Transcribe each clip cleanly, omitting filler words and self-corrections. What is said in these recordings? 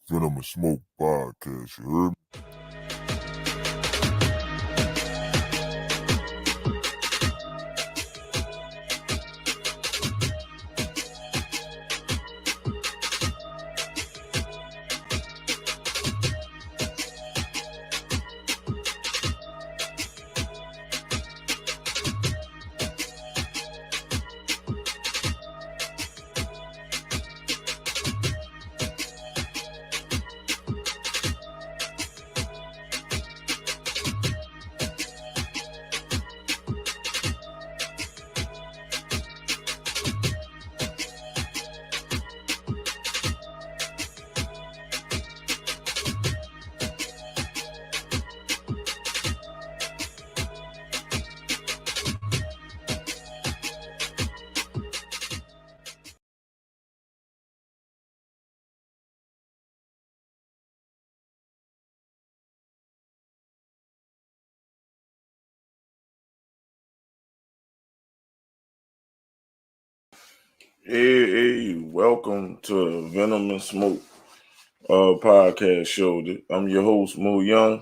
Venom and Smoke podcast, you heard me? Hey, welcome to Venom and Smoke podcast show. I'm your host, Mo Young,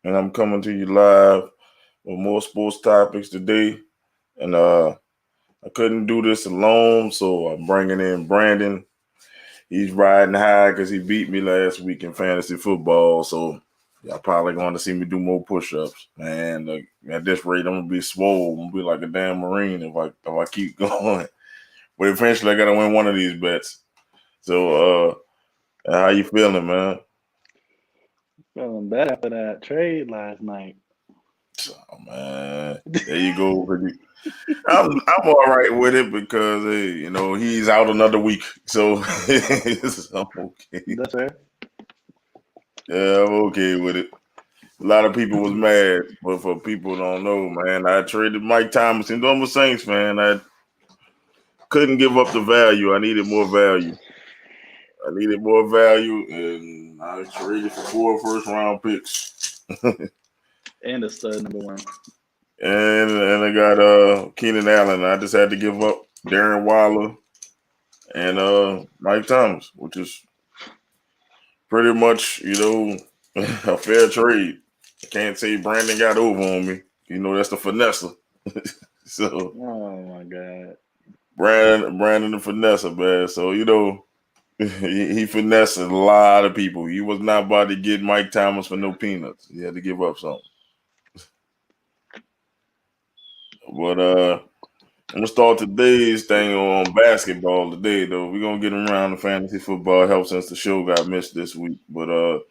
and I'm coming to you live with more sports topics today. And I couldn't do this alone, so I'm bringing in Brandon. He's riding high because he beat me last week in fantasy football, so y'all probably going to see me do more push-ups. Man, like, at this rate, I'm going to be swole. I'm going to be like a damn Marine if I keep going. But eventually, I got to win one of these bets. So, how you feeling, man? Feeling better after that trade last night. Oh, man, there you go. I'm all right with it because he's out another week, so I'm okay. That's fair. Yeah, I'm okay with it. A lot of people was mad, but for people who don't know, man, I traded Mike Thomas and I'm a Saints fan. I couldn't give up the value. I needed more value. And I traded for 4 first-round picks. And a stud number one. And I got Keenan Allen. I just had to give up Darren Waller and Mike Thomas, which is pretty much, a fair trade. I can't say Brandon got over on me. That's the finesser. So Oh my god. Brandon the finesser, man. So, he finessed a lot of people. He was not about to get Mike Thomas for no peanuts. He had to give up something. But I'm gonna start today's thing on basketball today, though. We're gonna get around the fantasy football help since the show got missed this week. But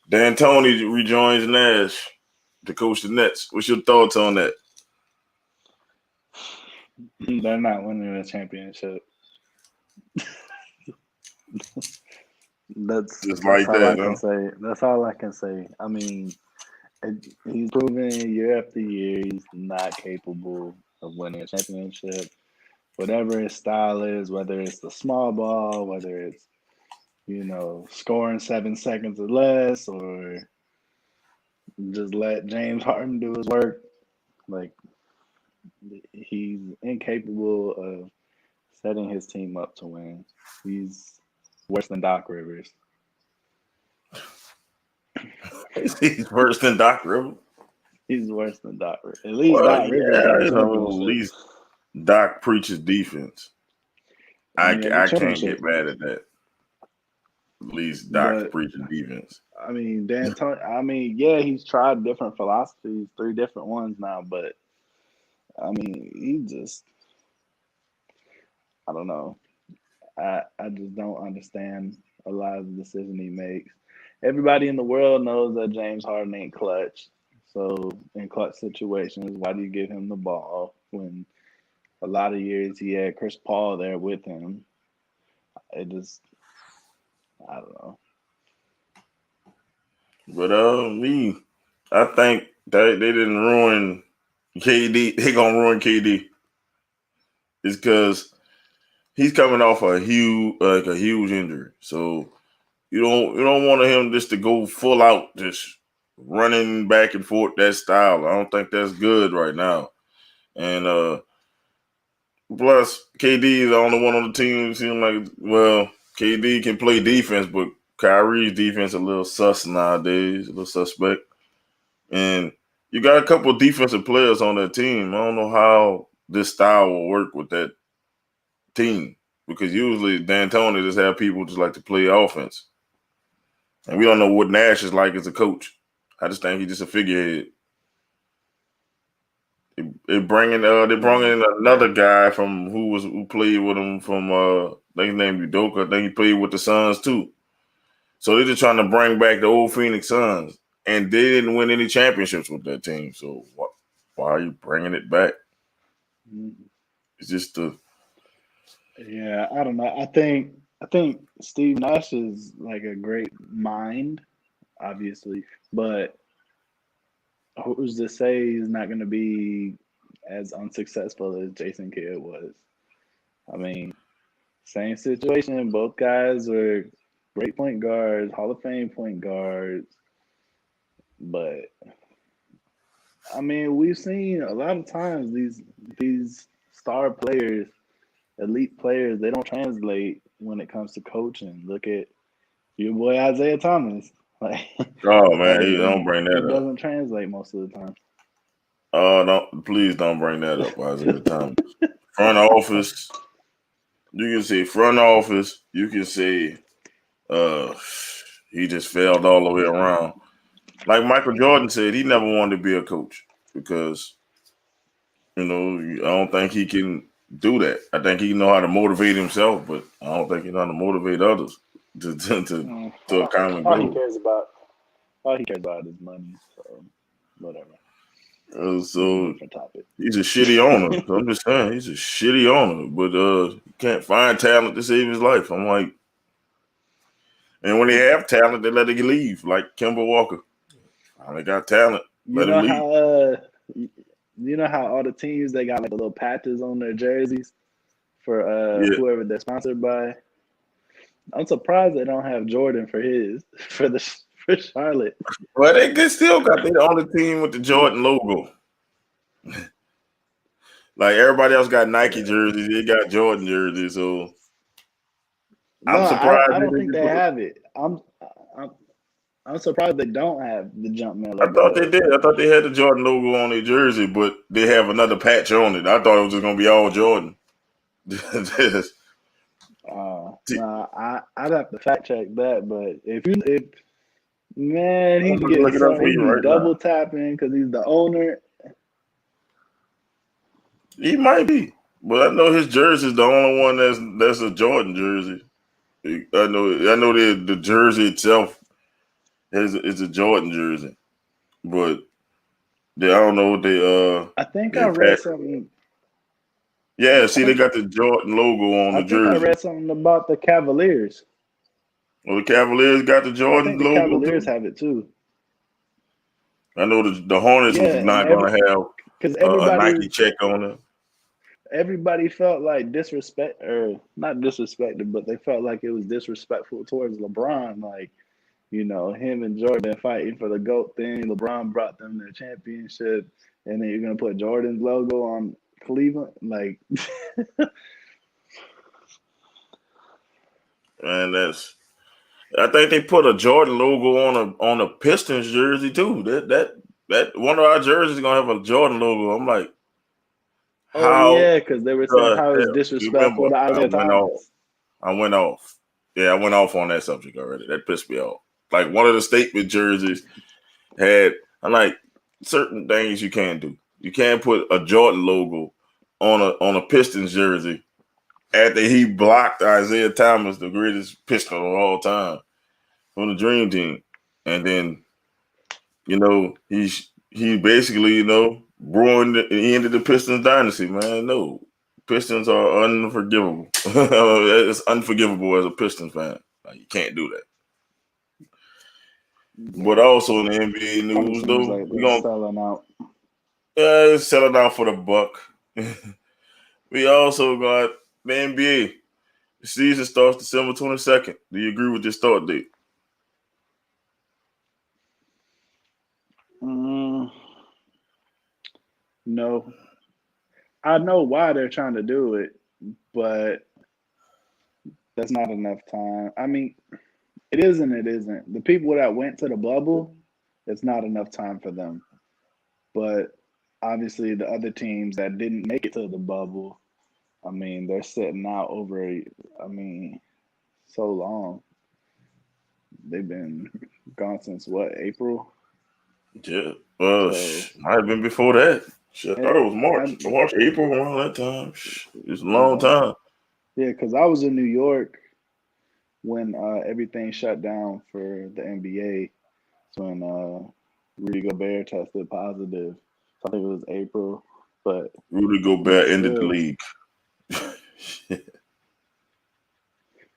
Dan Tony rejoins Nash to coach the Nets. What's your thoughts on that? They're not winning a championship. That's Just that's like all I that, can huh? say. That's all I can say. I mean, he's proven year after year he's not capable of winning a championship. Whatever his style is, whether it's the small ball, whether it's scoring 7 seconds or less, or just let James Harden do his work. Like, he's incapable of setting his team up to win. He's worse than Doc Rivers. He's worse than Doc Rivers. He's worse than Doc Rivers. At least Well, Doc Rivers got a yeah. So at championship. least Doc preaches defense. And I, he has a I can't championship. get mad at that. At least Doc's But preaching defense. I mean, yeah, he's tried different philosophies, 3 different ones now, but I mean, I don't know. I just don't understand a lot of the decision he makes. Everybody in the world knows that James Harden ain't clutch. So in clutch situations, why do you give him the ball when a lot of years he had Chris Paul there with him? It just, I don't know. But I think that they didn't ruin KD. They gonna ruin KD. It's because he's coming off a huge injury. So you don't want him just to go full out, just running back and forth that style. I don't think that's good right now. And plus KD is the only one on the team. Seems like, well, KD can play defense, but Kyrie's defense a little sus nowadays, a little suspect. And you got a couple of defensive players on that team. I don't know how this style will work with that team because usually D'Antoni just have people just like to play offense, and we don't know what Nash is like as a coach. I just think he's just a figurehead. They bring in another guy from who played with him from I think his name Udoka. I think he played with the Suns too. So they're just trying to bring back the old Phoenix Suns, and they didn't win any championships with that team. So why are you bringing it back? It's just Yeah, I don't know. I think Steve Nash is like a great mind, obviously, but who's to say he's not going to be as unsuccessful as Jason Kidd was? I mean, same situation. Both guys were great point guards, Hall of Fame point guards, but I mean, we've seen a lot of times these star players, elite players, they don't translate when it comes to coaching. Look at your boy Isaiah Thomas. Like, oh man, like don't bring that it up. doesn't translate most of the time. Please don't bring that up, Isaiah Thomas. Front office, you can say front office. You can say he just failed all the way around. Like Michael Jordan said, he never wanted to be a coach because I don't think he can do that. I think he know how to motivate himself, but I don't think he know how to motivate others to a common All he goal. cares about, all he cares about is money. So whatever. So Different topic. he's a shitty owner. So I'm just saying he's a shitty owner, but he can't find talent to save his life. I'm like, and when they have talent, they let it leave. Like Kemba Walker, finally got talent, You let him know leave. how you know how all the teams they got like the little patches on their jerseys for Yeah. whoever they're sponsored by. I'm surprised they don't have Jordan for his for Charlotte. Well, they still got they the only team with the Jordan logo. Like everybody else got Nike jerseys, they got Jordan jerseys. So No, I'm surprised I they don't think didn't they put it. have it. I'm I'm surprised they don't have the Jumpman I logo thought they though. did. I thought they had the Jordan logo on their jersey, but they have another patch on it. I thought it was just gonna be all Jordan. No, I'd have to fact check that. But if man, I'm he's gonna getting look it up some. for He you be right now. double tapping because he's the owner. He might be, but I know his jersey is the only one that's a Jordan jersey. I know the jersey itself is a Jordan jersey, but I don't know what I think I they read pack. something. Yeah, I see, they think got the Jordan logo on I the think I jersey. read something about the Cavaliers. Well, the Cavaliers got the I think Jordan the logo Cavaliers too. have it too. I know the Hornets was Yeah, and not going to have because a Nike check on it. everybody felt like disrespect or not disrespected, but they felt like it was disrespectful towards LeBron. Like, him and Jordan fighting for the GOAT thing. LeBron brought them their championship, and then you're gonna put Jordan's logo on Cleveland. Like, And I think they put a Jordan logo on a Pistons jersey too. That one of our jerseys gonna have a Jordan logo. I'm like, oh how yeah, because they were saying the how it's hell? You remember? disrespectful to I Isaiah went off. Thomas. I went off. Yeah, I went off on that subject already. That pissed me off. Like one of the statement jerseys had. I'm like, certain things you can't do. You can't put a Jordan logo on a Pistons jersey after he blocked Isaiah Thomas, the greatest Piston of all time, from the Dream Team, and then he basically ruined he ended the Pistons dynasty. Man, no, Pistons are unforgivable. It's unforgivable as a Pistons fan. Like, you can't do that. But also in the NBA Kind of news, seems though, like we they're gonna selling out. sell it out for the buck. We also got the NBA. The season starts December 22nd. Do you agree with this start date? Mm, no, I know why they're trying to do it, but That's not enough time. I mean, it is and it isn't. The people that went to the bubble, it's not enough time for them. But obviously, the other teams that didn't make it to the bubble, I mean, they're sitting out over, I mean, so long. They've been gone since what, April? Yeah. So, Might have been before that. Shit, I thought it, it was March. and March, April, around that time. It's a long yeah, time. yeah, because I was in New York when everything shut down for the NBA. So when Rudy Gobert tested positive, I think it was April, but Rudy Gobert ended the still, league.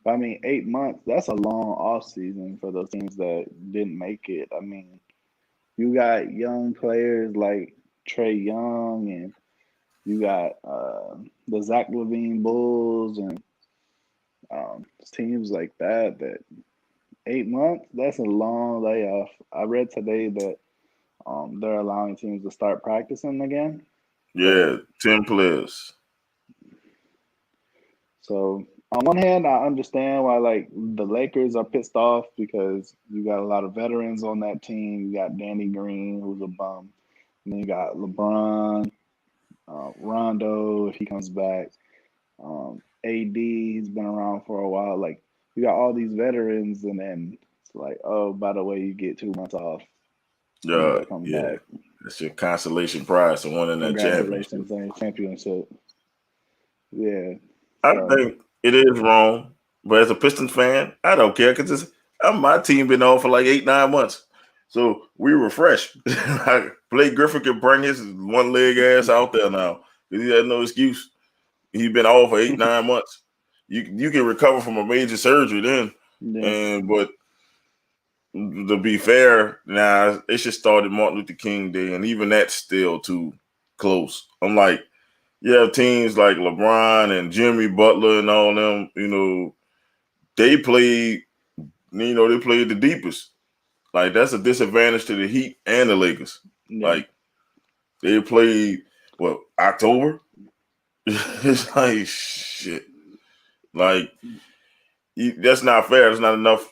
I mean, 8 months, that's a long off season for those teams that didn't make it. I mean, you got young players like Trey Young, and you got the Zach Levine Bulls, and teams like that. That 8 months, that's a long layoff. I read today that they're allowing teams to start practicing again, but Yeah, 10 players. so on one hand, I understand why like the Lakers are pissed off because you got a lot of veterans on that team. You got Danny Green, who's a bum, and then you got LeBron, Rondo if he comes back. AD, he's been around for a while. Like you got all these veterans, and then it's like, oh, by the way, you get 2 months off. You got to come Yeah. back. That's your consolation prize for winning that championship. Congratulations on your championship. Yeah. I So think it is wrong, but as a Pistons fan, I don't care because my team been on for like 8, 9 months, so we refresh. Like, Blake Griffin can bring his one leg ass out there now because he had no excuse. He's been off for 8, 9 months. You can recover from a major surgery then, yeah, and but to be fair, now it should start at Martin Luther King Day, and even that's still too close. I'm like, you have teams like LeBron and Jimmy Butler and all them, they played, they played the deepest. Like, that's a disadvantage to the Heat and the Lakers. yeah. Like, they played, what, October? It's like, shit. Like, that's not fair. It's not enough.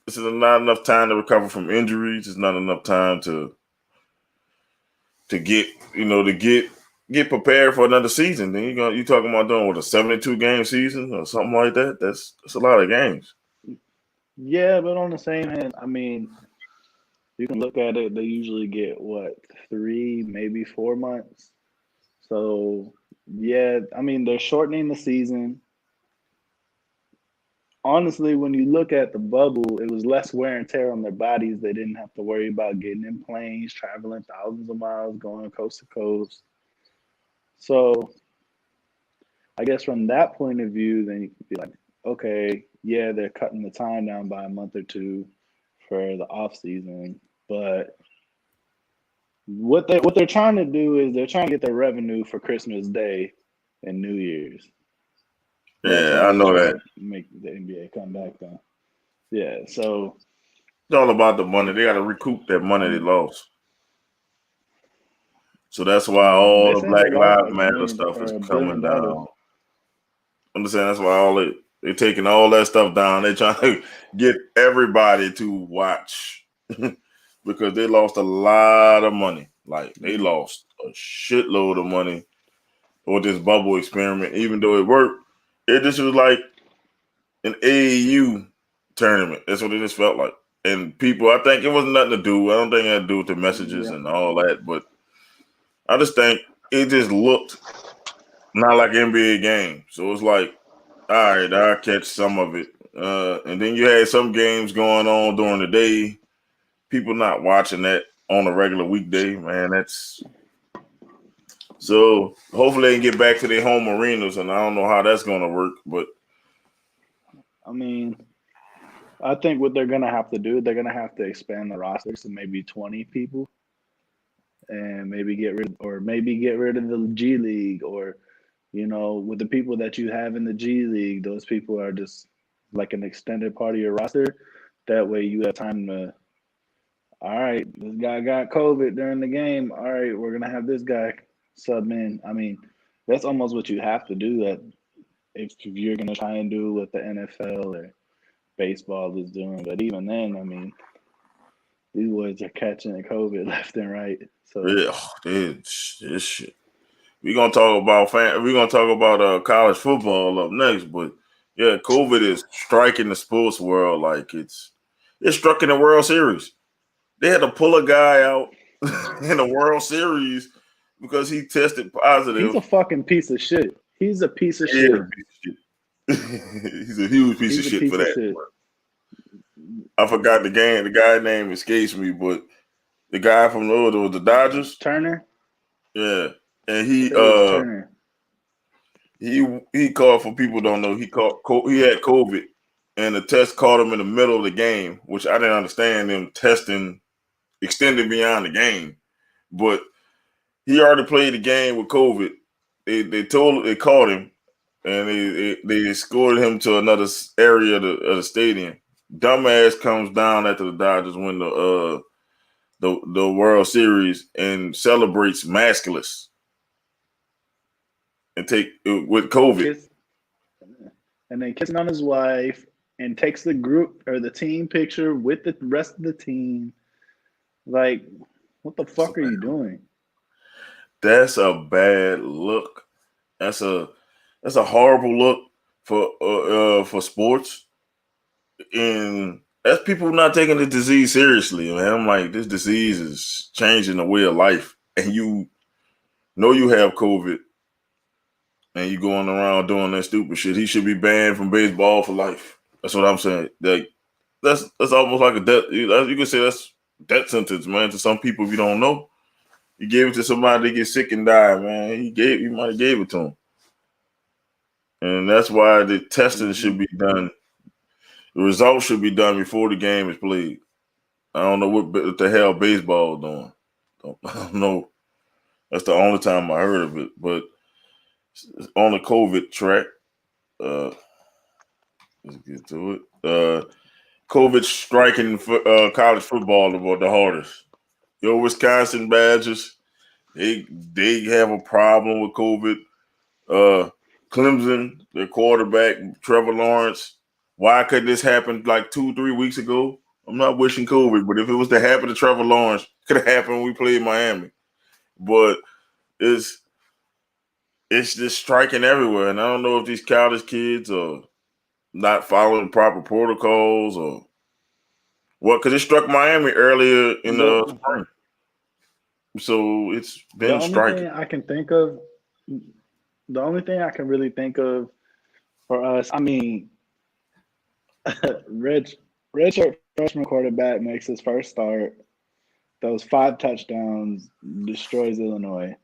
This is not enough time to recover from injuries. It's not enough time to get, get prepared for another season. Then you talking about doing what, a 72 game season or something like that. That's a lot of games. Yeah, but on the same hand, I mean, you can look at it, they usually get what, 3, maybe 4 months. So, yeah, I mean, they're shortening the season. Honestly, when you look at the bubble, it was less wear and tear on their bodies. They didn't have to worry about getting in planes, traveling thousands of miles, going coast to coast. So, I guess from that point of view, then you can be like, okay, yeah, they're cutting the time down by a month or two for the off season, but what they're trying to do is they're trying to get their revenue for Christmas Day and New Year's. That's Yeah, when I they're know trying that. to make the NBA come back then. Yeah, so It's all about the money. They got to recoup that money they lost. So that's why all they the saying they Black lost Lives like a Matter million stuff or is coming $1 billion. down. I'm just saying that's why they're taking all that stuff down. They're trying to get everybody to watch because they lost a lot of money. Like, they Mm, lost a shitload of money with this bubble experiment. Even though it worked, it just was like an AAU tournament. That's what it just felt like. And people, I think it wasn't nothing to do. I don't think it had to do with the messages yeah, and all that, but I just think it just looked not like NBA game. So it's like, all right, I'll catch some of it. And then you had some games going on during the day. People not watching that on a regular weekday, man. That's so hopefully they can get back to their home arenas, and I don't know how that's gonna work, but I mean, I think what they're gonna have to do, they're gonna have to expand the rosters to maybe 20 people, and maybe get rid of the G League, or with the people that you have in the G League, those people are just like an extended part of your roster. That way, you have time to. All right, this guy got COVID during the game. All right, we're gonna have this guy sub in. I mean, that's almost what you have to do. That if you're gonna try and do what the NFL or baseball is doing. But even then, I mean, these boys are catching COVID left and right. So Yeah, this shit. We're gonna talk about college football up next, but yeah, COVID is striking the sports world like it's struck in the World Series. They had to pull a guy out in the World Series because he tested he's positive. a fucking piece of shit. He's a piece of He is shit. a piece of shit. He's a huge piece of He's a shit for piece of that. shit. I forgot the game. The guy name escapes me, but the guy from the Dodgers. Turner. Yeah, and I think it was Turner. he called, for people who don't know, he had COVID, and the test caught him in the middle of the game, which I didn't understand them testing extended beyond the game, but he already played the game with COVID. They caught him, and they escorted him to another area of the stadium. Dumbass comes down after the Dodgers win the World Series and celebrates maskless and take with COVID. And then kissing on his wife and takes the group or the team picture with the rest of the team. Like, what the fuck are you doing? That's a bad look. That's a horrible look for sports, and that's people not taking the disease seriously, man. I'm like, this disease is changing the way of life, and you know you have COVID, and you going around doing that stupid shit. He should be banned from baseball for life. That's what I'm saying. Like, that's almost like a death. You could say that's death sentence, man, to some people if you don't know. You gave it to somebody to get sick and die, man. You might have gave it to him. And that's why the testing should be done. The results should be done before the game is played. I don't know what the hell baseball is doing. I don't know. That's the only time I heard of it. But on the COVID track, let's get to it. COVID striking college football about the hardest. Your Wisconsin Badgers, they have a problem with COVID. Clemson, their quarterback, Trevor Lawrence. Why could this happen like 2-3 weeks ago? I'm not wishing COVID, but if it was to happen to Trevor Lawrence, it could have happened when we played Miami. But it's just striking everywhere. And I don't know if these college kids are not following proper protocols or what, because it struck Miami earlier in the spring. So it's The been only striking. thing I can think of, the only thing I can really think of for us, I mean, redshirt freshman quarterback makes his first start, those 5 touchdowns, destroys Illinois.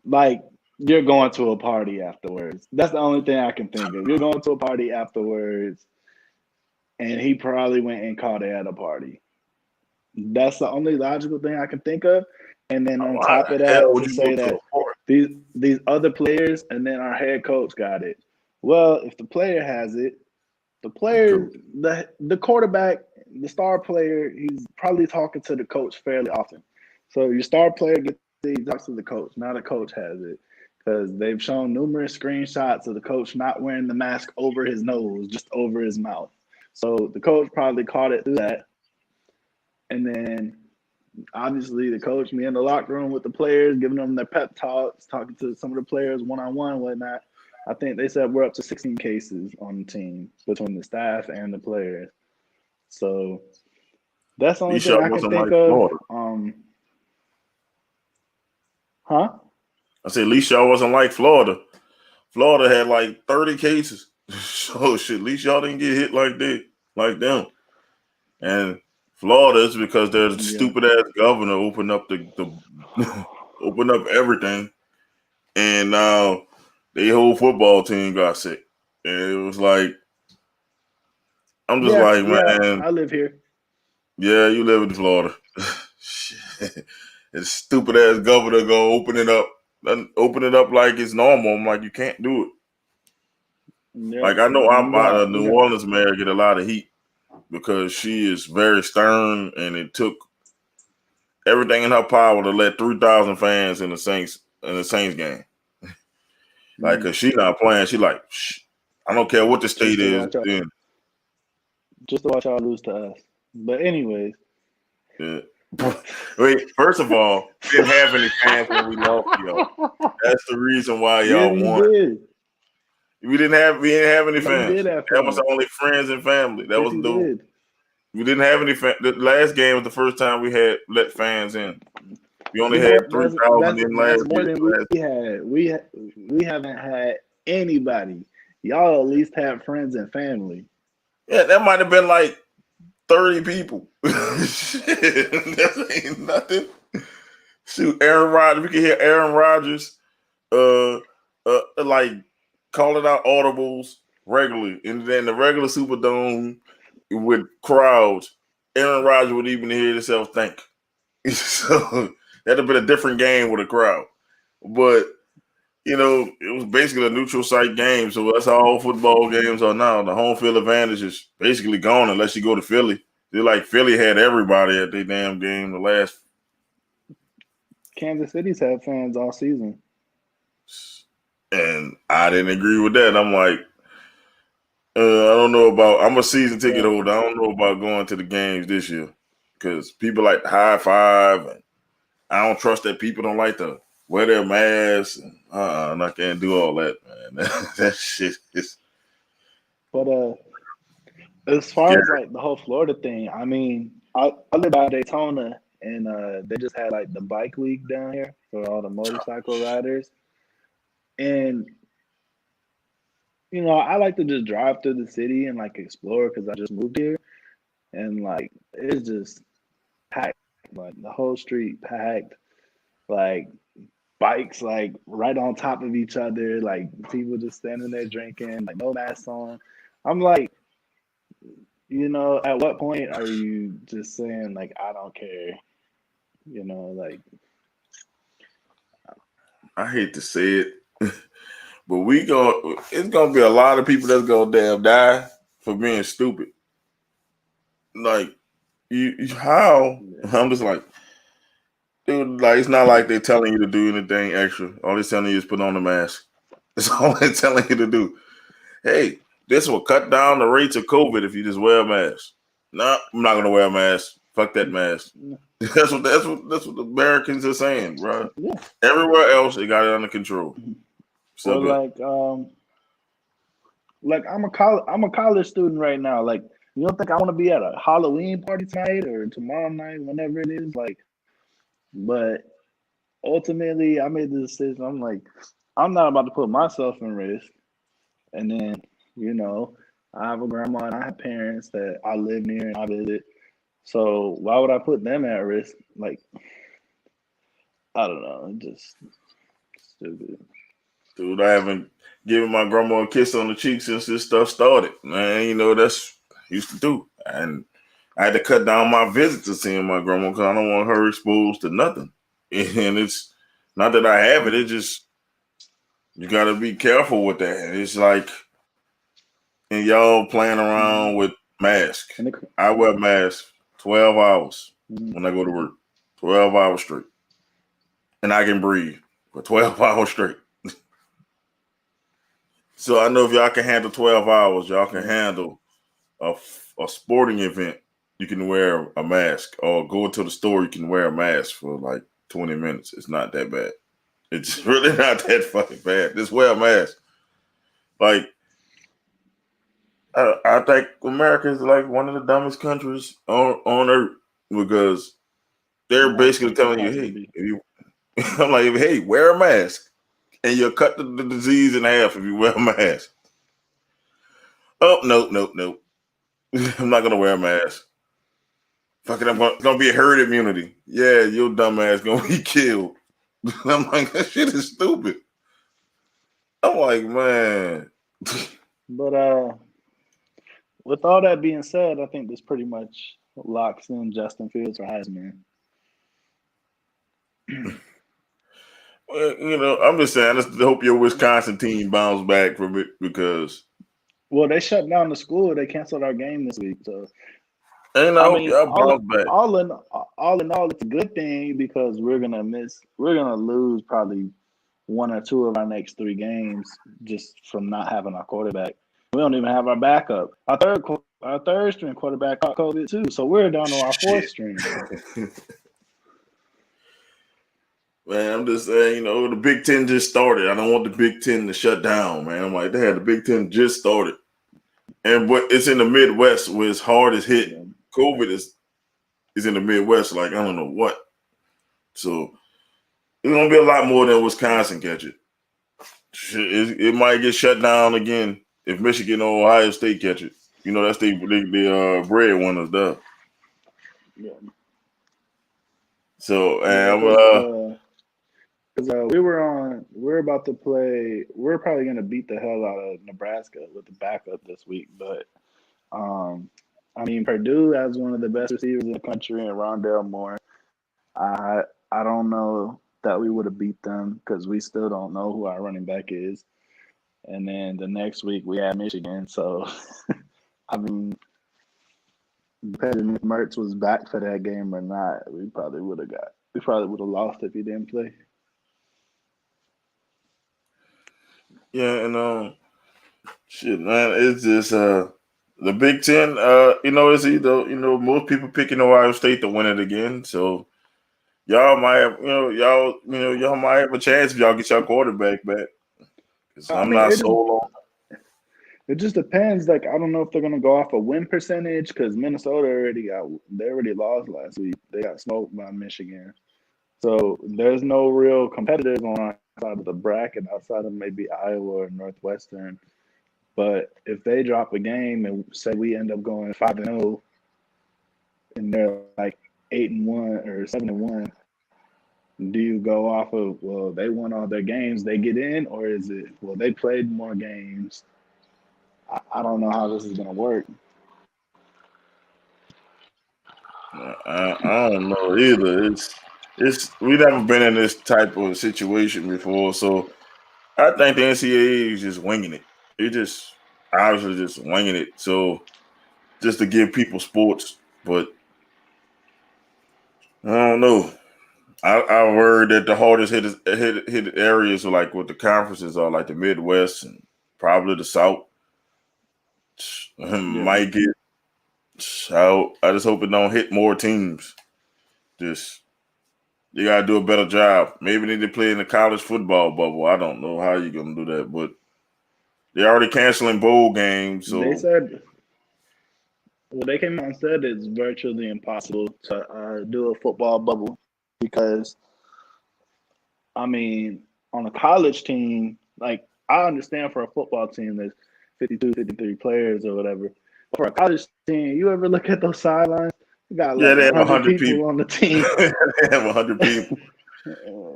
Like, you're going to a party afterwards. That's the only thing I can think of. You're going to a party afterwards, and he probably went and caught it at a party. That's the only logical thing I can think of. And then on Why top of the hell that, would to you go say to a that party? these other players and then our head coach got it. Well, if the player has it, the player, the quarterback, the star player, he's probably talking to the coach fairly often. So your star player gets it, he talks to the coach. Now the coach has it because they've shown numerous screenshots of the coach not wearing the mask over his nose, just over his mouth. So the coach probably caught it through that. And then obviously the coach me in the locker room with the players, giving them their pep talks, talking to some of the players one-on-one, whatnot. I think they said we're up to 16 cases on the team between the staff and the players. So that's the At only least thing y'all I can wasn't think like of. Florida. Huh? I said, at least y'all wasn't like Florida. Florida had like 30 cases. So shit, at least y'all didn't get hit like them. And Florida is because their stupid ass governor opened up the opened up everything, and now the whole football team got sick. And it was like, I'm just like, man, I live here. yeah, you live in Florida. Shit. This stupid ass governor go open it up like it's normal. I'm like, you can't do it. Yeah, Like, I know we got we New got Orleans mayor get a lot of heat because she is very stern, and it took everything in her power to let 3,000 fans in the Saints game. Like, cause she not playing. She like, shh, I don't care what the state is. Just to watch y'all lose to us. But anyways. Yeah. Wait, first of all, we didn't have any fans when we lost y'all. That's the reason why y'all won. Did. We didn't have any fans. Did have that was only friends and family. That was did. We didn't have any fans. The last game was the first time we had let fans in. We only had 3,000 in last year. We haven't had anybody. Y'all at least have friends and family. Yeah, that might have been like 30 people. Shit, that ain't nothing. Shoot, Aaron Rodgers. We can hear Aaron Rodgers like calling out audibles regularly. And then the regular Superdome with crowds, Aaron Rodgers would even hear himself think. So that'd have been a different game with a crowd. But you know, it was basically a neutral site game. So that's how all football games are now. The home field advantage is basically gone unless you go to Philly. They're like Philly had everybody at their damn game the last. Kansas City's had fans all season. And I didn't agree with that. I'm like, I don't know about. I'm a season ticket holder. I don't know about going to the games this year because people like to high five, and I don't trust that people don't like to wear their masks. And I can't do all that, man. That shit is. But as far as like the whole Florida thing, I mean, I live by Daytona, and they just had like the bike week down here for all the motorcycle riders, and you know, I like to just drive through the city and like explore because I just moved here, and like it's just packed, like the whole street packed, like bikes like right on top of each other, like people just standing there drinking, like no masks on. I'm like, you know, at what point are you just saying like I don't care? You know, like I hate to say it, but it's gonna be a lot of people that's gonna damn die for being stupid. Like how? I'm just like, dude, like it's not like they're telling you to do anything extra. All they're telling you is put on the mask. That's all they're telling you to do. Hey, this will cut down the rates of COVID if you just wear a mask. No, I'm not gonna wear a mask. Fuck that mask. That's what the Americans are saying, bro. Yeah. Everywhere else, they got it under control. So like I'm a college student right now. Like, you don't think I want to be at a Halloween party tonight or tomorrow night, whenever it is? Like, but ultimately, I made the decision. I'm like, I'm not about to put myself in risk. And then, you know, I have a grandma and I have parents that I live near and I visit. So why would I put them at risk? Like, I don't know, just stupid. Dude, I haven't given my grandma a kiss on the cheek since this stuff started. Man, you know, that's used to do. And I had to cut down my visits to seeing my grandma because I don't want her exposed to nothing. And it's not that I have it, it's just you gotta be careful with that. It's like, and y'all playing around with masks. I wear masks 12 hours when I go to work. 12 hours straight. And I can breathe for 12 hours straight. So I know if y'all can handle 12 hours, y'all can handle a sporting event. You can wear a mask, or go to the store. You can wear a mask for like 20 minutes. It's not that bad. It's really not that fucking bad. Just wear a mask. Like, I think America is like one of the dumbest countries on earth because they're basically telling you, hey, I'm like, hey, wear a mask. And you'll cut the disease in half if you wear a mask. Oh, no. I'm not going to wear a mask. Fuck it, it's going to be a herd immunity. Yeah, your dumb ass going to be killed. I'm like, that shit is stupid. I'm like, man. But with all that being said, I think this pretty much locks in Justin Fields for Heisman. Well, you know, I'm just saying, I just hope your Wisconsin team bounce back from it because. Well, they shut down the school. They canceled our game this week, so. And I mean, all in all, it's a good thing because we're gonna lose probably one or two of our next 3 games just from not having our quarterback. We don't even have our backup. Our third string quarterback caught COVID too, so we're down to our fourth Shit. string. Man, I'm just saying, the Big Ten just started. I don't want the Big Ten to shut down, man. I'm like, they had the Big Ten just started. And it's in the Midwest where it's hard as hit. Yeah. COVID is in the Midwest, like I don't know what. So it's gonna be a lot more than Wisconsin catch it. It might get shut down again if Michigan or Ohio State catch it. That's the breadwinners there. Yeah. So because we're about to play. We're probably gonna beat the hell out of Nebraska with the backup this week. But I mean, Purdue has one of the best receivers in the country, and Rondale Moore. I don't know that we would have beat them because we still don't know who our running back is. And then the next week we had Michigan. So I mean, depending if Mertz was back for that game or not, we probably would have lost if he didn't play. yeah, and shit, man, it's just the Big Ten. It's either most people picking Ohio State to win it again. So y'all might have, y'all might have a chance if y'all get your quarterback back. Because I I'm mean, not sold on. it just depends. Like, I don't know if they're gonna go off a win percentage because Minnesota already lost last week. They got smoked by Michigan. So there's no real competitors on our side of the bracket outside of maybe Iowa or Northwestern. But if they drop a game and say we end up going 5-0, and they're like 8-1 or 7-1, do you go off of, well, they won all their games, they get in, or is it, well, they played more games? I don't know how this is gonna work. I don't know either. It's we never been in this type of situation before, so I think the NCAA is just winging it. They just obviously just winging it. So just to give people sports, but I don't know. I've heard that the hardest hit areas are like what the conferences are, like the Midwest and probably the South. Yeah. Might get. I just hope it don't hit more teams. Just you gotta do a better job. Maybe they need to play in the college football bubble. I don't know how you're gonna do that, but they're already canceling bowl games. So They said, well, they came out and said it's virtually impossible to do a football bubble because, I mean, on a college team, like, I understand for a football team there's 52, 53 players or whatever. For a college team, you ever look at those sidelines? You got yeah, like they have 100 100 people people. on the team. They have 100 people.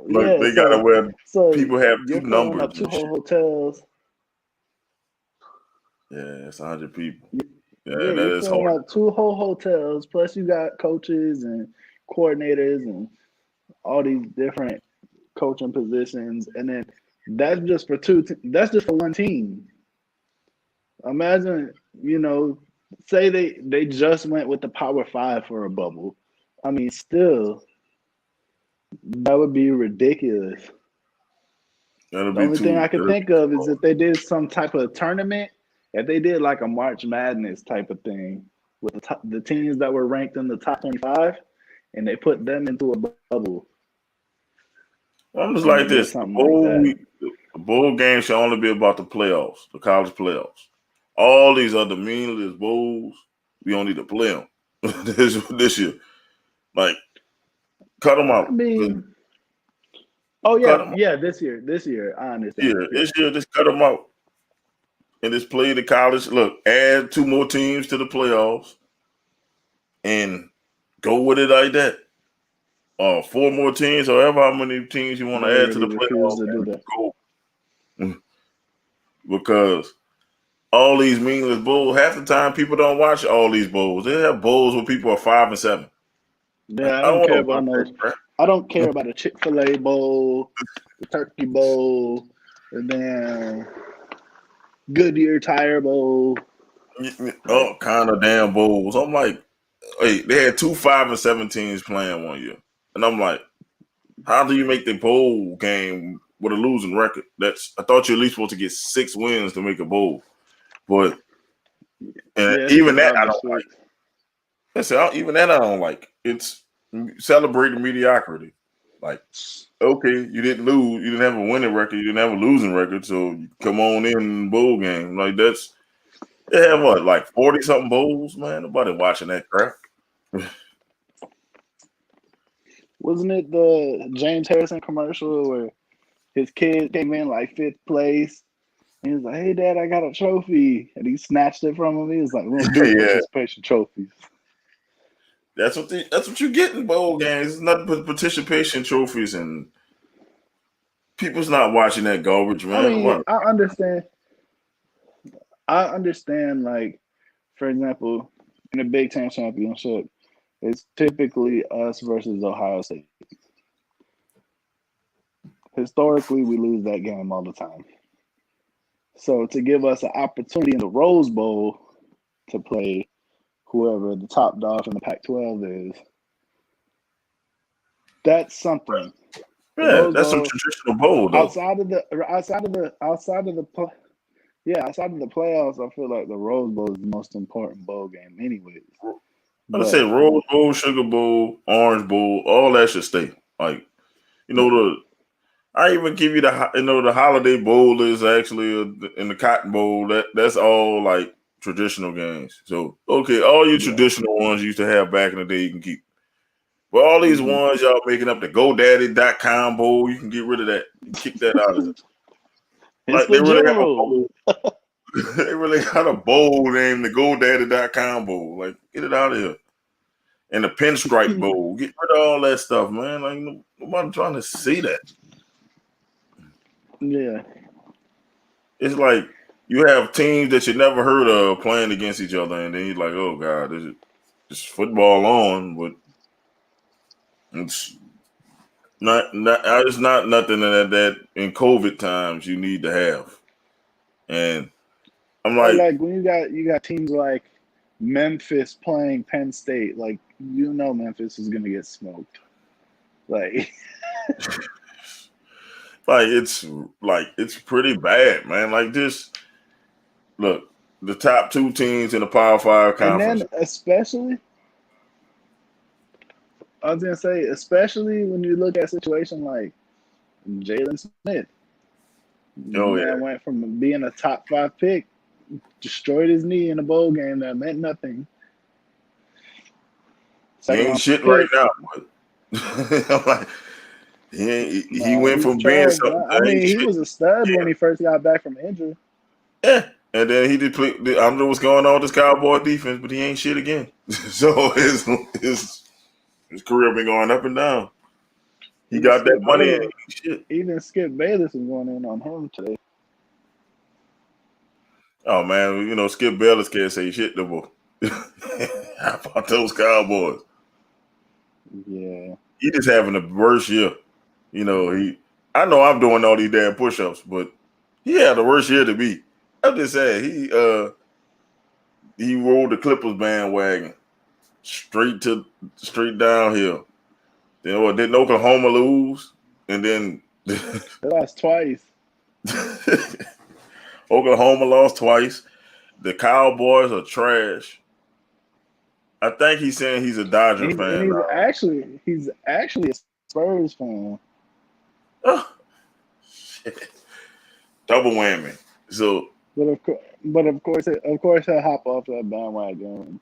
Look, Yeah, they gotta wear. so People have you're two filling numbers up two and shit. whole hotels. Yeah, it's 100 people. Yeah, Yeah, that you're is filling hard. up two whole hotels. Plus, you got coaches and coordinators and all these different coaching positions, and then that's just for that's just for one team. Imagine, say they just went with the Power Five for a bubble. I mean, still, that would be ridiculous. That'll The be only thing I too. could think of is if they did some type of tournament, if they did like a March Madness type of thing with the teams that were ranked in the top 25, and they put them into a bubble. I'm just And like they did this. something like that. The bowl game should only be about the playoffs, the college playoffs. All these other meaningless bowls, we don't need to play them this year. Like, cut them I out. mean, oh Cut yeah, them out. yeah. This year, I understand. Yeah, Yeah, this year, just cut them out and just play the college. Look, add 2 more teams to the playoffs and go with it like that. 4 more teams, however how many teams you want they to add to already the refused playoffs, to do and that. go because all these meaningless bowls. Half the time, people don't watch all these bowls. They have bowls where people are 5 and 7. Yeah, I I don't don't want care to about watch no. that crap. I don't care about a Chick-fil-A bowl, the Turkey Bowl, and then Goodyear Tire Bowl. Like, All kind of damn bowls. I'm like, hey, they had 2 5 and 7 teams playing one year, and I'm like, how do you make the bowl game with a losing record. I thought you're at least supposed to get 6 wins to make a bowl, but it's even that about I the don't like. six. Even that I don't like. It's celebrating mediocrity. Like, okay, you didn't lose, you didn't have a winning record, you didn't have a losing record, so you come on in bowl game. Like that's they have what, like 40 something bowls, man. Nobody watching that crap. Wasn't it the James Harrison commercial where his kid came in like 5th place? And he was like, "Hey, Dad, I got a trophy," and he snatched it from him. He was like, "We don't take Yeah, participation trophies." that's what you get in bowl games. It's nothing but participation trophies, and people's not watching that garbage, I man. mean, What? I understand. I understand. Like, for example, in the Big Ten championship, it's typically us versus Ohio State. Historically, we lose that game all the time. So to give us an opportunity in the Rose Bowl to play whoever the top dog in the Pac-12 is, that's something. The Yeah, Rose that's some Bowl, traditional bowl though. outside of the playoffs, I feel like the Rose Bowl is the most important bowl game, anyways. I say But Rose Bowl, Sugar Bowl, Orange Bowl, all that should stay. Like, the I even give you the Holiday Bowl is actually in the Cotton Bowl. That's all like traditional games. So okay, all your yeah, traditional ones you used to have back in the day you can keep. But all these hmm ones y'all making up the GoDaddy.com bowl, you can get rid of that. You kick that out of it. it's Like for they really have a generals. bowl. They really got a bowl named the GoDaddy.com bowl. Like get it out of here. And the Pinstripe Bowl. Get rid of all that stuff, man. Like nobody trying to see that. Yeah, It's like you have teams that you never heard of playing against each other, and then you're like, "Oh God, this football on," but it's it's not nothing that in COVID times you need to have. And I'm or like, like when you got teams like Memphis playing Penn State, like Memphis is gonna get smoked. Like, it's pretty bad, man. Like this, look, the top 2 teams in the Power Five and conference. then I was gonna say, especially when you look at a situation like Jalen Smith, the Oh man yeah, went from being a top 5 pick, destroyed his knee in a bowl game that meant nothing. he Second ain't round shit right pick. now. But I'm like, he No, went he's from being trash. something I that ain't mean, he shit. was a stud Yeah. when he first got back from injury. Yeah. And then he did play. I don't know what's going on with this Cowboy defense, but he ain't shit again. So his career been going up and down. He Even got that Skip money and he Bayless, ain't shit. even Skip Bayless is going in on him today. Oh man, Skip Bayless can't say shit no more. How about those Cowboys? Yeah, He just having a worst year. I know I'm doing all these damn push-ups, but he had the worst year to be. I'm just saying he rolled the Clippers bandwagon straight downhill. Didn't Oklahoma lose? And then they lost twice. Oklahoma lost twice. The Cowboys are trash. I think he's saying he's a Dodger And fan he's now. actually a Spurs fan. Oh, shit. Double whammy. So But of course, he'll hop off that bandwagon.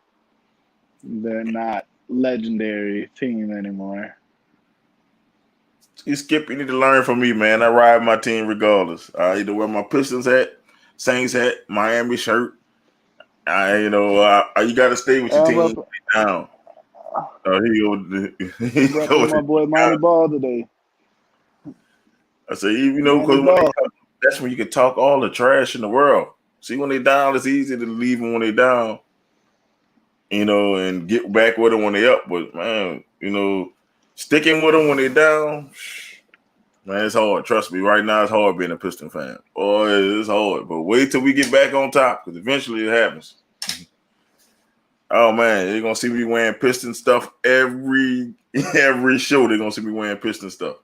They're not legendary team anymore. you need to learn from me, man. I ride my team regardless. I either wear my Pistons hat, Saints hat, Miami shirt. You got to stay with your I'm team up, down. He go. He I'm repping go. my boy Monty Ball today. I say, because Monty Ball. that's when you can talk all the trash in the world. See, when they down, it's easy to leave them when they down, and get back with them when they up. But man, sticking with them when they down, man, it's hard. Trust me, right now it's hard being a Piston fan. Oh, it's hard. But wait till we get back on top, because eventually it happens. Oh man, you're gonna see me wearing Piston stuff every show. They're gonna see me wearing Piston stuff.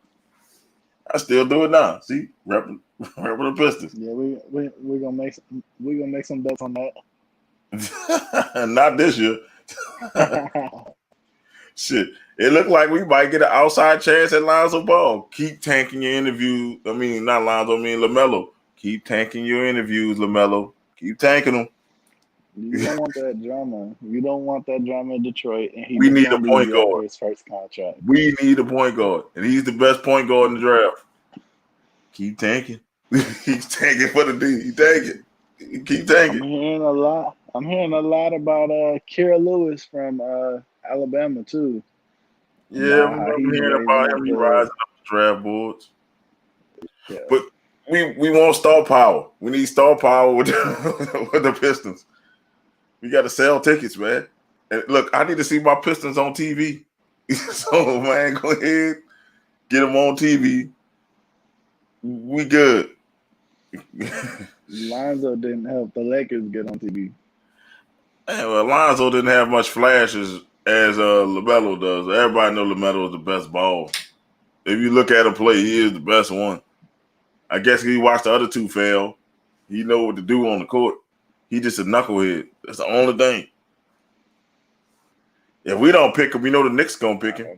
I still do it now. See, repping the Pistons. Yeah, we're gonna make some bets on Not this year. that. Shit, it looked like we might get an outside chance at Lonzo Ball. Keep tanking your interview. I mean, not Lonzo. I mean LaMelo. Keep tanking your interviews, LaMelo. Keep tanking them. You don't want that drama. You don't want that drama in Detroit, and he We was need a gonna point be up for guard. his first contract. We need a point guard, and he's the best point guard in the draft. Keep tanking. He's tanking for the D. He tanking. Keep tanking. I'm hearing a lot about Kira Lewis from Alabama too. Yeah, I About how remember he's hearing raising about up him. He the rising up the draft boards. yeah. But we want star power. We need star power with with the Pistons. We got to sell tickets, man. And look, I need to see my Pistons on TV. So, man, go ahead, get them on TV. We good. Lonzo didn't help the Lakers get on TV. Man, well, Lonzo didn't have much flash as LaMelo does. Everybody know LaMelo is the best ball. If you look at him play, he is the best one. I guess he watched the other two fail. He know what to do on the court. He just a knucklehead. That's the only thing. If we don't pick him, we know the Knicks gonna pick him.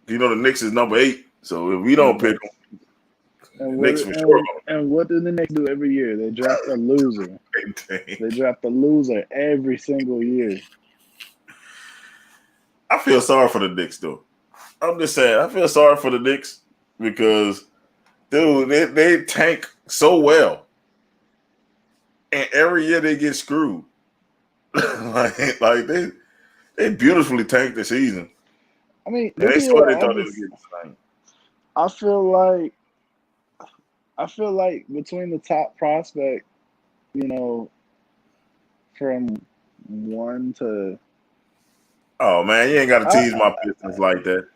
You know the Knicks is number 8. So if we don't pick him, the Knicks for sure. And what do the Knicks do every year? They draft a loser. They draft a loser every single year. I feel sorry for the Knicks though. I'm just saying, I feel sorry for the Knicks because, dude, they tank so well, and every year they get screwed. like they beautifully tanked the season. I mean, And they swear they thought they would get spanked. I feel like between the top prospect, from 1 to Oh man, you ain't got to tease my Pistons like that.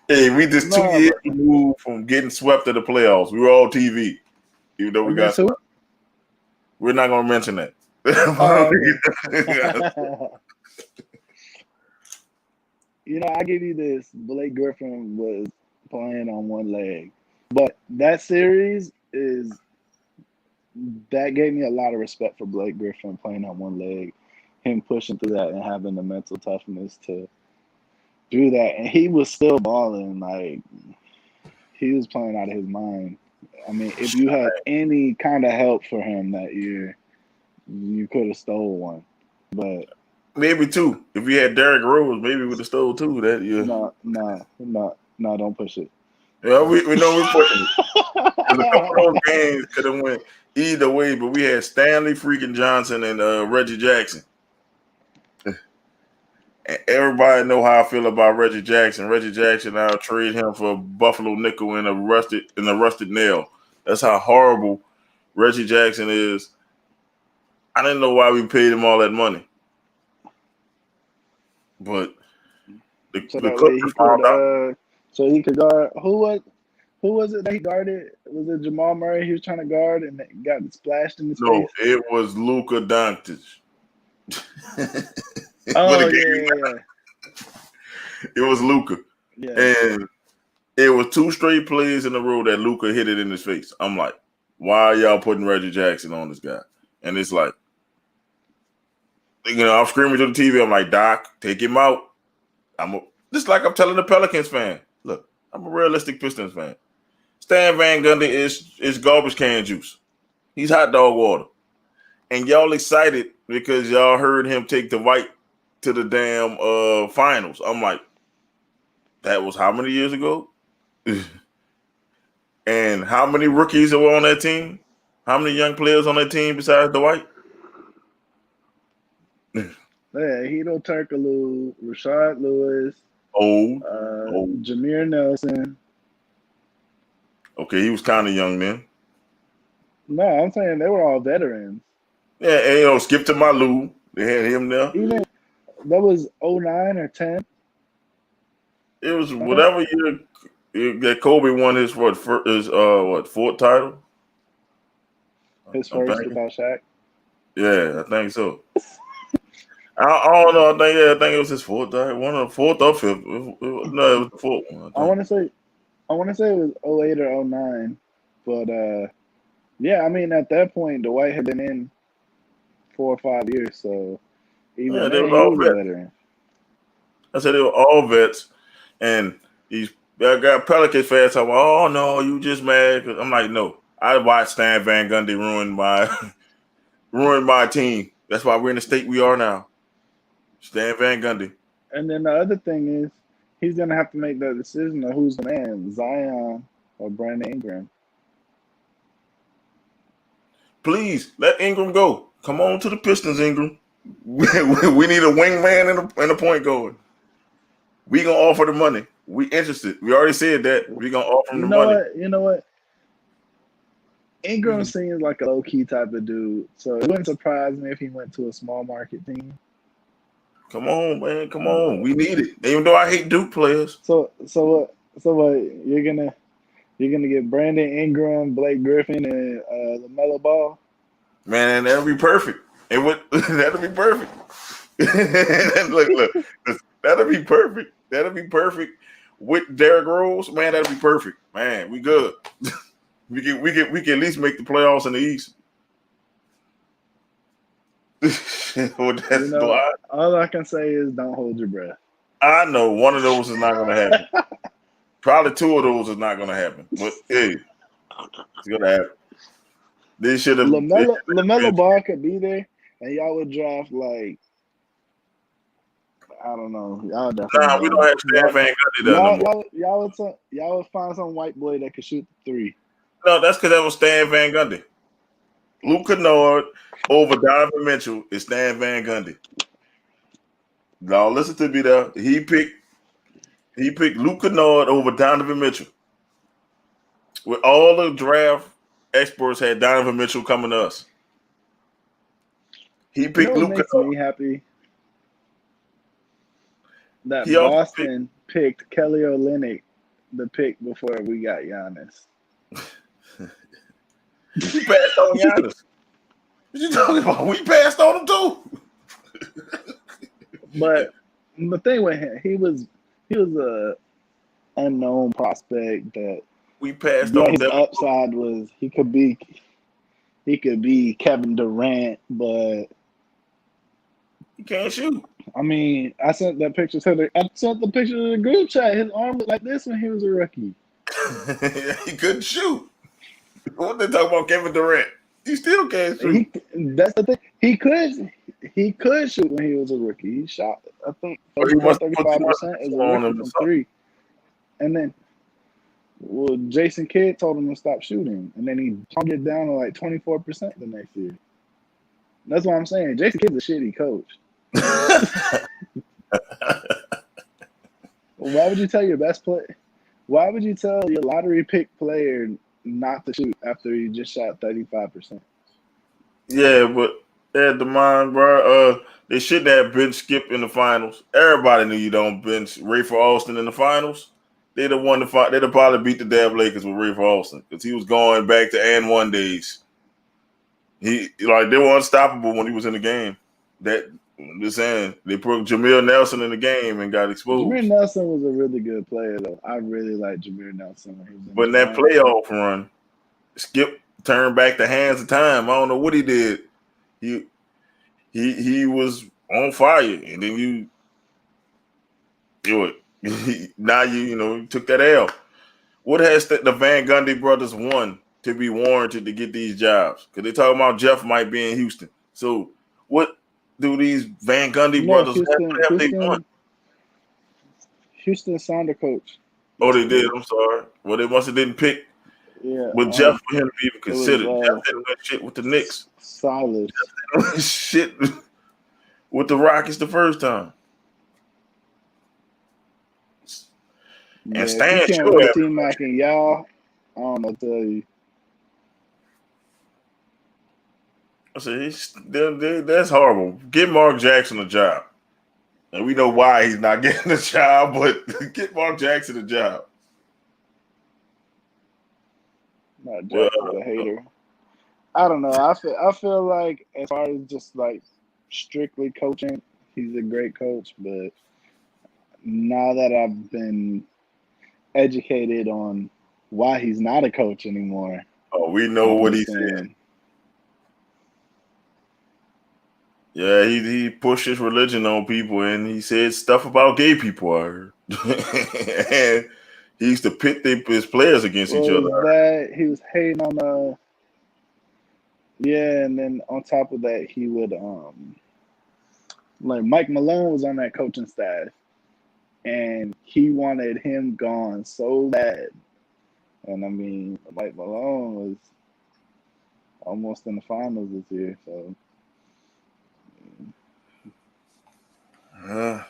Hey, we just 2 years removed from getting swept at the playoffs. We were all TV, even though we got swept. We're not gonna mention that. I give you this. Blake Griffin was playing on one leg, but that series that gave me a lot of respect for Blake Griffin playing on one leg, him pushing through that and having the mental toughness to do that, and he was still balling. Like, he was playing out of his mind. I mean, if you had any kind of help for him that year, you could have stole one. But maybe 2. If we had Derrick Rose, maybe we would have stole 2 that year. No, don't push it. Yeah, we know we're pushing it. Because a couple of those games could have went either way, but we had Stanley freaking Johnson and Reggie Jackson. And everybody know how I feel about Reggie Jackson. Reggie Jackson, I'll trade him for a Buffalo nickel and a rusted nail. That's how horrible Reggie Jackson is. I didn't know why we paid him all that money. But the Clippers found out. So he could guard. Who was it that he guarded? Was it Jamal Murray he was trying to guard and got splashed in his face? No, it was Luka Doncic. Oh, yeah. It was Luka. Yeah. And it was 2 straight plays in a row that Luka hit it in his face. I'm like, why are y'all putting Reggie Jackson on this guy? And it's like, I'm screaming to the TV. I'm like, Doc, take him out. Just like I'm telling the Pelicans fan. Look, I'm a realistic Pistons fan. Stan Van Gundy is garbage can juice. He's hot dog water. And y'all excited because y'all heard him take the White to the damn finals. I'm like, that was how many years ago? And how many rookies were on that team? How many young players on that team besides the White? Yeah, Hedo Turkoglu, Rashard Lewis, old. Jameer Nelson. Okay, he was kind of young then. No, I'm saying they were all veterans. Yeah, and Skip to my Lou. They had him there. Even that was 09 or 10. It was whatever year that Kobe won his fourth title. His first without Shaq. Yeah, I think so. I don't know. I think it was his fourth. One of the fourth or fifth. No, it was the fourth one. I I think. want to say it was '08 or '09, but yeah, I mean at that point Dwight had been in 4 or 5 years, so even Yeah, they then was he all was a vets. veteran. I said they were all vets, and these got Pelicans fans talking, "Oh no, you just mad?" 'Cause I'm like, no, I watched Stan Van Gundy ruin my ruin my team. That's why we're in the state we are now. Stan Van Gundy. And then the other thing is he's gonna have to make that decision of who's the man, Zion or Brandon Ingram. Please let Ingram go. Come on to the Pistons, Ingram. We need a wingman and a point guard. We gonna offer the money. We interested. We already said that. We gonna offer him You the know money. what? You know what? Ingram seems like a low key type of dude, so it wouldn't surprise me if he went to a small market team. Come on, man. Come on. But We need it. Even though I hate Duke players. so what? You're gonna get Brandon Ingram, Blake Griffin, and LaMelo Ball. Man, that'll be perfect. It would that'll be perfect. look, that'll be perfect. That'll be perfect with Derrick Rose. Man, that'll be perfect. Man, we good. we can at least make the playoffs in the East. Well, You that's know, all I can say is don't hold your breath. I know one of those is not going to happen. Probably two of those is not going to happen. But hey, it's going to happen. They should have. LaMelo Ball could be there, and y'all would draft like I don't know. Y'all definitely Nah, we don't don't. have Stan Van Gundy done no more. Y'all would find some white boy that could shoot the three. No, that's because that was Stan Van Gundy. Luke Kennard over Donovan Mitchell is Stan Van Gundy. Now listen to me there. He picked Luke Kennard over Donovan Mitchell. With all the draft experts had Donovan Mitchell coming to us. He You know picked what Luke makes Kennard. me happy? That He also Boston picked Kelly Olynyk, the pick before we got Giannis. we passed on Giannis. What you talking about? We passed on him too. But the thing with him, he was a unknown prospect that We passed yeah, on his Devin. upside was he could be Kevin Durant, but He can't shoot. I mean, I sent the picture to the group chat. His arm looked like this when he was a rookie. He couldn't shoot. What they talking about Kevin Durant? He still can't shoot. That's the thing. He could shoot when he was a rookie. He shot, I think, Or he must put too much 35% as a on rookie him or from something. three. And then, well, Jason Kidd told him to stop shooting, and then he pumped it down to like 24% the next year. That's what I'm saying. Jason Kidd's a shitty coach. Why would you tell your best player? Why would you tell your lottery pick player not to shoot after he just shot 35%? Yeah, but at the mind, bro, they shouldn't have bench Skip in the finals. Everybody knew you don't bench Ray for Austin in the finals. They'd have won the fight. They'd have probably beat the Dab Lakers with Ray for Austin because he was going back to and one days. They were unstoppable when he was in the game. That I'm just saying they put Jameer Nelson in the game and got Jameer exposed. Nelson was a really good player, though. I really liked Jameer Nelson when he was in But the in that prime. playoff run, Skip turned back the hands of time. I don't know what he did. He was on fire, and then you now you took that L. What has the Van Gundy brothers won to be warranted to get these jobs? Because they talking about Jeff might be in Houston. So what do these Van Gundy No, brothers have they won? Houston signed a coach. Oh, they did. Yesterday. I'm sorry. Well, they must have didn't pick Yeah, with Jeff for him to even it was consider. Jeff didn't win shit with the Knicks. Silas. Shit with the Rockets the first time. Yeah, And if Stan you can't sure win have. T Mac and y'all, I don't know what to tell you. I said, that's horrible. Give Mark Jackson a job. And we know why he's not getting a job, but get Mark Jackson a job. Not Well, Jackson's a hater. I don't know. I feel like as far as just like strictly coaching, he's a great coach, but now that I've been educated on why he's not a coach anymore, Oh, we I know what he said. understand. Yeah, he pushed his religion on people, and he said stuff about gay people. I heard. And he used to pit his players against each other. Was that he was hating on yeah, and then on top of that, he would like Mike Malone was on that coaching staff, and he wanted him gone so bad. And I mean, Mike Malone was almost in the finals this year, so I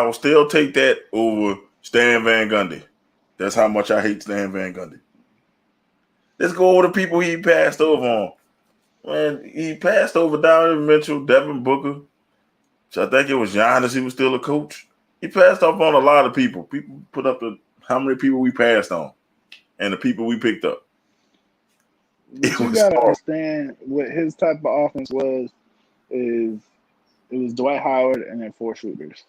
will still take that over Stan Van Gundy. That's how much I hate Stan Van Gundy. Let's go over the people he passed over on. Man, he passed over Donovan Mitchell, Devin Booker. So I think it was Giannis. He was still a coach. He passed off on a lot of people. People put up how many people we passed on, and the people we picked up. but you gotta understand what his type of offense was. Is it was Dwight Howard and then 4 shooters,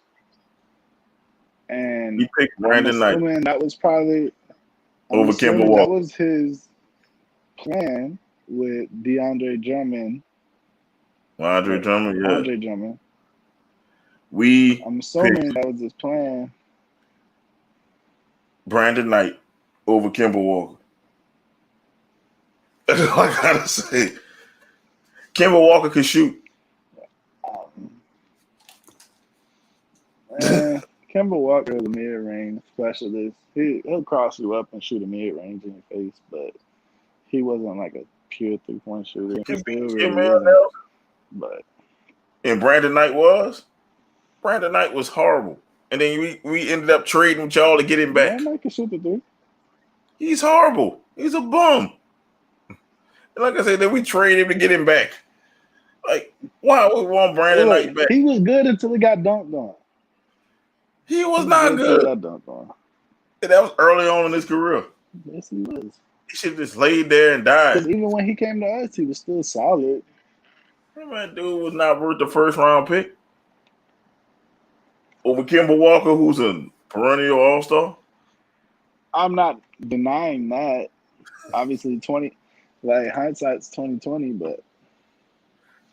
and he picked Brandon Knight that was probably over Kemba that Walker. was his plan with Andre Drummond. Andre Drummond, yeah. Andre Drummond. I'm assuming that was his plan. Brandon Knight over Kemba Walker. That's all I gotta say. Kemba Walker can shoot. Kemba Walker is a mid-range specialist. He'll cross you up and shoot a mid-range in your face, but he wasn't like a pure 3-point shooter. He still really isn't, but and Brandon Knight was? Brandon Knight was horrible. And then we ended up trading with y'all to get him back. Brandon Knight can shoot the 3. He's horrible. He's a bum. And like I said, then we trade him to get him back. Like, why we want Brandon Knight back? He was good until he got dunked on. He was not good. Got dunked on. And that was early on in his career. Yes, he was. He should have just laid there and died. Because even when he came to us, he was still solid. That dude was not worth the first round pick. Over Kemba Walker, who's a perennial all-star. I'm not denying that. Obviously, hindsight's 2020, but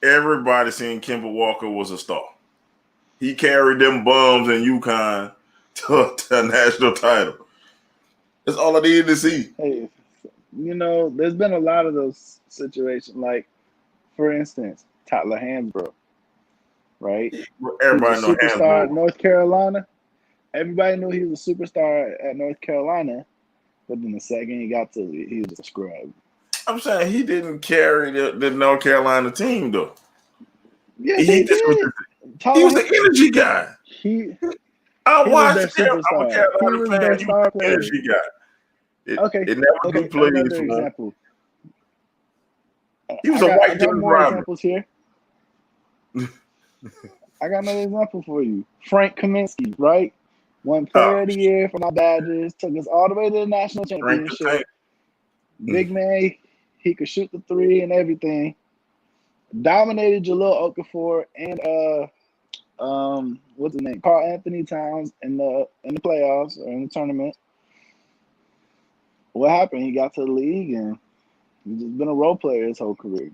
everybody seen Kemba Walker was a star. He carried them bums in UConn to a national title. That's all I needed to see. Hey, there's been a lot of those situations. Like, for instance, Tyler Hansbrough, right? Everybody knows superstar at North Carolina. Everybody knew he was a superstar at North Carolina, but then the second he got to he was a scrub. I'm saying he didn't carry the North Carolina team though. Yeah, he did. He was the energy guy. I watched him. I'm a Carolina fan. He was the energy guy. It never do plays for example. He was a white Dennis Rodman. Examples here. I got another example for you. Frank Kaminsky, right? Won Player of the Year for my Badgers. Took us all the way to the national championship. Big man, he could shoot the 3 and everything. Dominated Jahlil Okafor and what's his name? Karl Anthony Towns in the playoffs or in the tournament. What happened? He got to the league and he's just been a role player his whole career.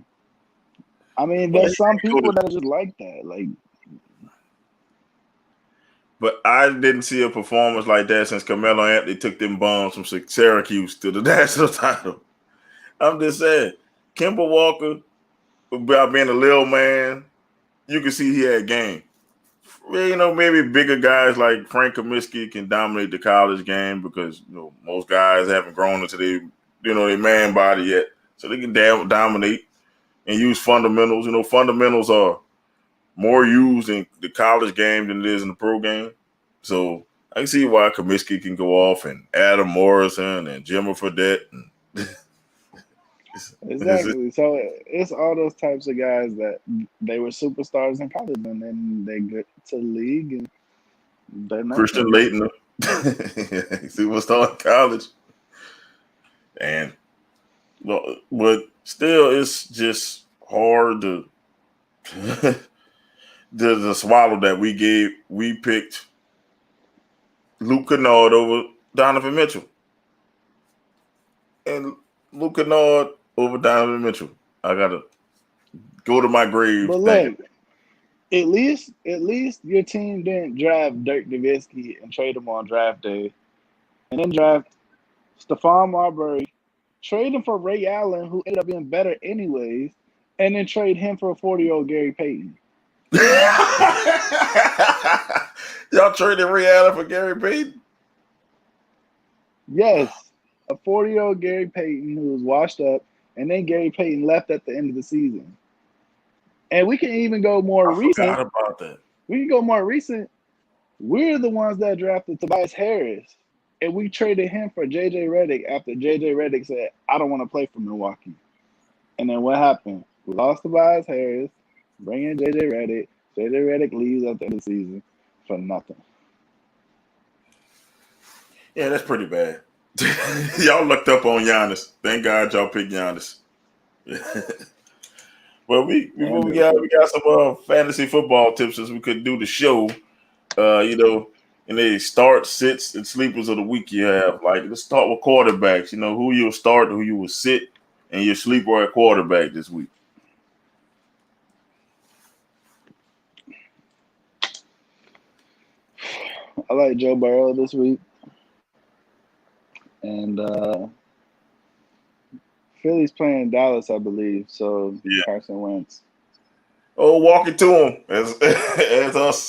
I mean, there's some people that are just like that. Like, but I didn't see a performance like that since Carmelo Anthony took them bombs from Syracuse to the national title. I'm just saying, Kemba Walker, about being a little man, you can see he had game. Maybe bigger guys like Frank Kaminsky can dominate the college game because most guys haven't grown into their man body yet, so they can dominate and use fundamentals. Fundamentals are more used in the college game than it is in the pro game. So I can see why Kaminsky can go off and Adam Morrison and Jimmer Fredette. Exactly. So it's all those types of guys that they were superstars in college and then they get to the league and they're not. Christian Laettner, superstar in college. And but still, it's just hard to the swallow that we picked Luke Kennard over Donovan Mitchell. And Luke Kennard over Donovan Mitchell. I gotta go to my grave But thinking. look, at least your team didn't draft Dirk Nowitzki and trade him on draft day, and then draft Stephon Marbury, trade him for Ray Allen, who ended up being better anyways, and then trade him for a 40-year-old Gary Payton. Y'all traded Ray Allen for Gary Payton? Yes, a 40-year-old Gary Payton who was washed up, and then Gary Payton left at the end of the season. And we can even go more recent. Forgot about that. We can go more recent. We're the ones that drafted Tobias Harris, and we traded him for J.J. Redick after J.J. Redick said, "I don't want to play for Milwaukee." And then what happened? We lost Tobias Harris, bring in J.J. Redick. J.J. Redick leaves at the end of the season for nothing. Yeah, that's pretty bad. Y'all looked up on Giannis. Thank God y'all picked Giannis. Well, we got some fantasy football tips as we could do the show. And they start, sits, and sleepers of the week you have. Like, let's start with quarterbacks. You know, who you'll start, who you will sit, and your sleeper at quarterback this week. I like Joe Burrow this week. And Philly's playing Dallas, I believe. So Yeah. Carson Wentz. Oh, walk it to him, as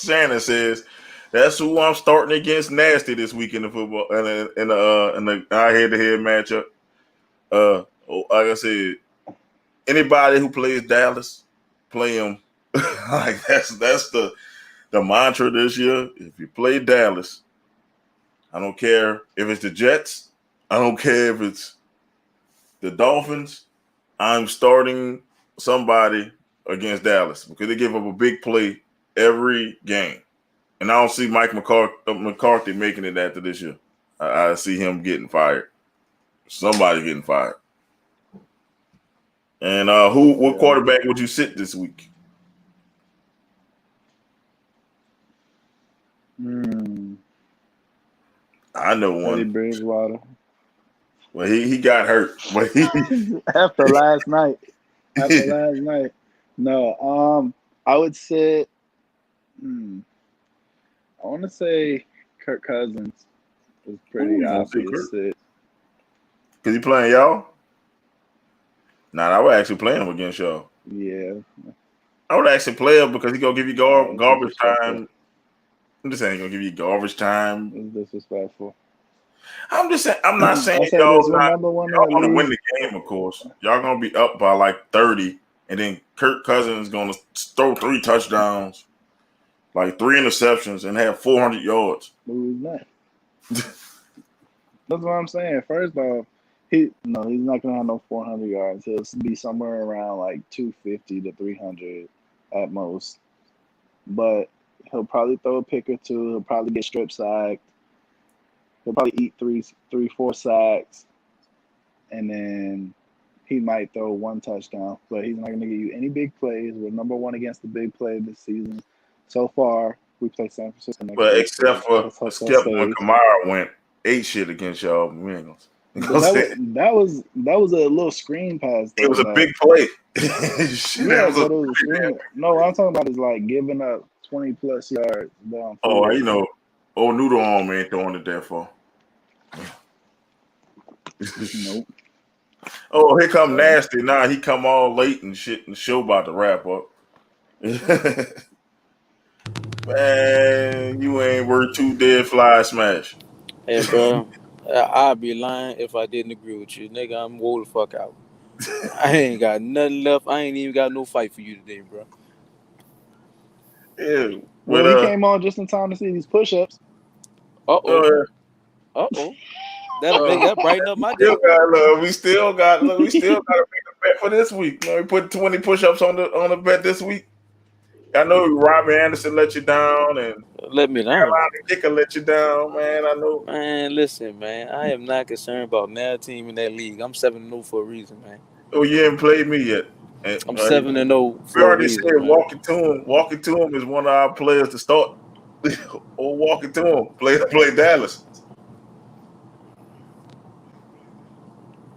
Shannon says. That's who I'm starting against Nasty this week in the football in the head-to-head matchup. Like I said, anybody who plays Dallas, play them. Like that's the mantra this year. If you play Dallas, I don't care if it's the Jets. I don't care if it's the Dolphins. I'm starting somebody against Dallas because they give up a big play every game. And I don't see Mike McCarthy making it after this year. I see him getting fired. Somebody getting fired. And what quarterback would you sit this week? I know one. Teddy Bridgewater. Well, he got hurt. After last night. No, I would sit. I want to say Kirk Cousins is pretty obvious sit. Because he playing y'all? Nah, I would actually play him against y'all. Yeah. I would actually play him because he's going to give you garbage time. I'm just saying he's going to give you garbage time. It's disrespectful. I'm just saying. I'm not saying y'all going to win the game, of course. Y'all going to be up by like 30, and then Kirk Cousins is going to throw 3 touchdowns, like 3 interceptions, and have 400 yards. Who's not? That's what I'm saying. First off, he's not going to have no 400 yards. He'll be somewhere around like 250 to 300 at most. But he'll probably throw a pick or two. He'll probably get strip sacked. He'll probably eat 4 sacks. And then he might throw 1 touchdown. But he's not going to give you any big plays. We're number 1 against the big play this season. So far, we play San Francisco next But week, except when Kamara went 8 shit against y'all. That was a little screen pass. It was a big play. But it was a screen. No, what I'm talking about is like giving up 20+ yards down. Oh, old Noodle Arm ain't throwing it that far. Nope. Oh, here come Nasty. Nah, he come all late and shit, and the show about to wrap up. Man, you ain't worth 2 dead fly smash. Hey, bro, I'd be lying if I didn't agree with you. Nigga, I'm woe the fuck out. I ain't got nothing left. I ain't even got no fight for you today, bro. Yeah. Well, he came on just in time to see these push-ups. Uh-oh. That'll make that brighten up my day. We still got to make a bet for this week. We put 20 push-ups on the bet this week. I know Robbie Anderson let you down, and let me down. Carolina Dicker let you down, man. I know. Man, listen, man. I am not concerned about now team in that league. I'm 7-0 for a reason, man. Oh, you haven't played me yet. And, I'm 7-0 we for a already said reason, man. Walking to him is one of our players to start. Or walking to him, play Dallas.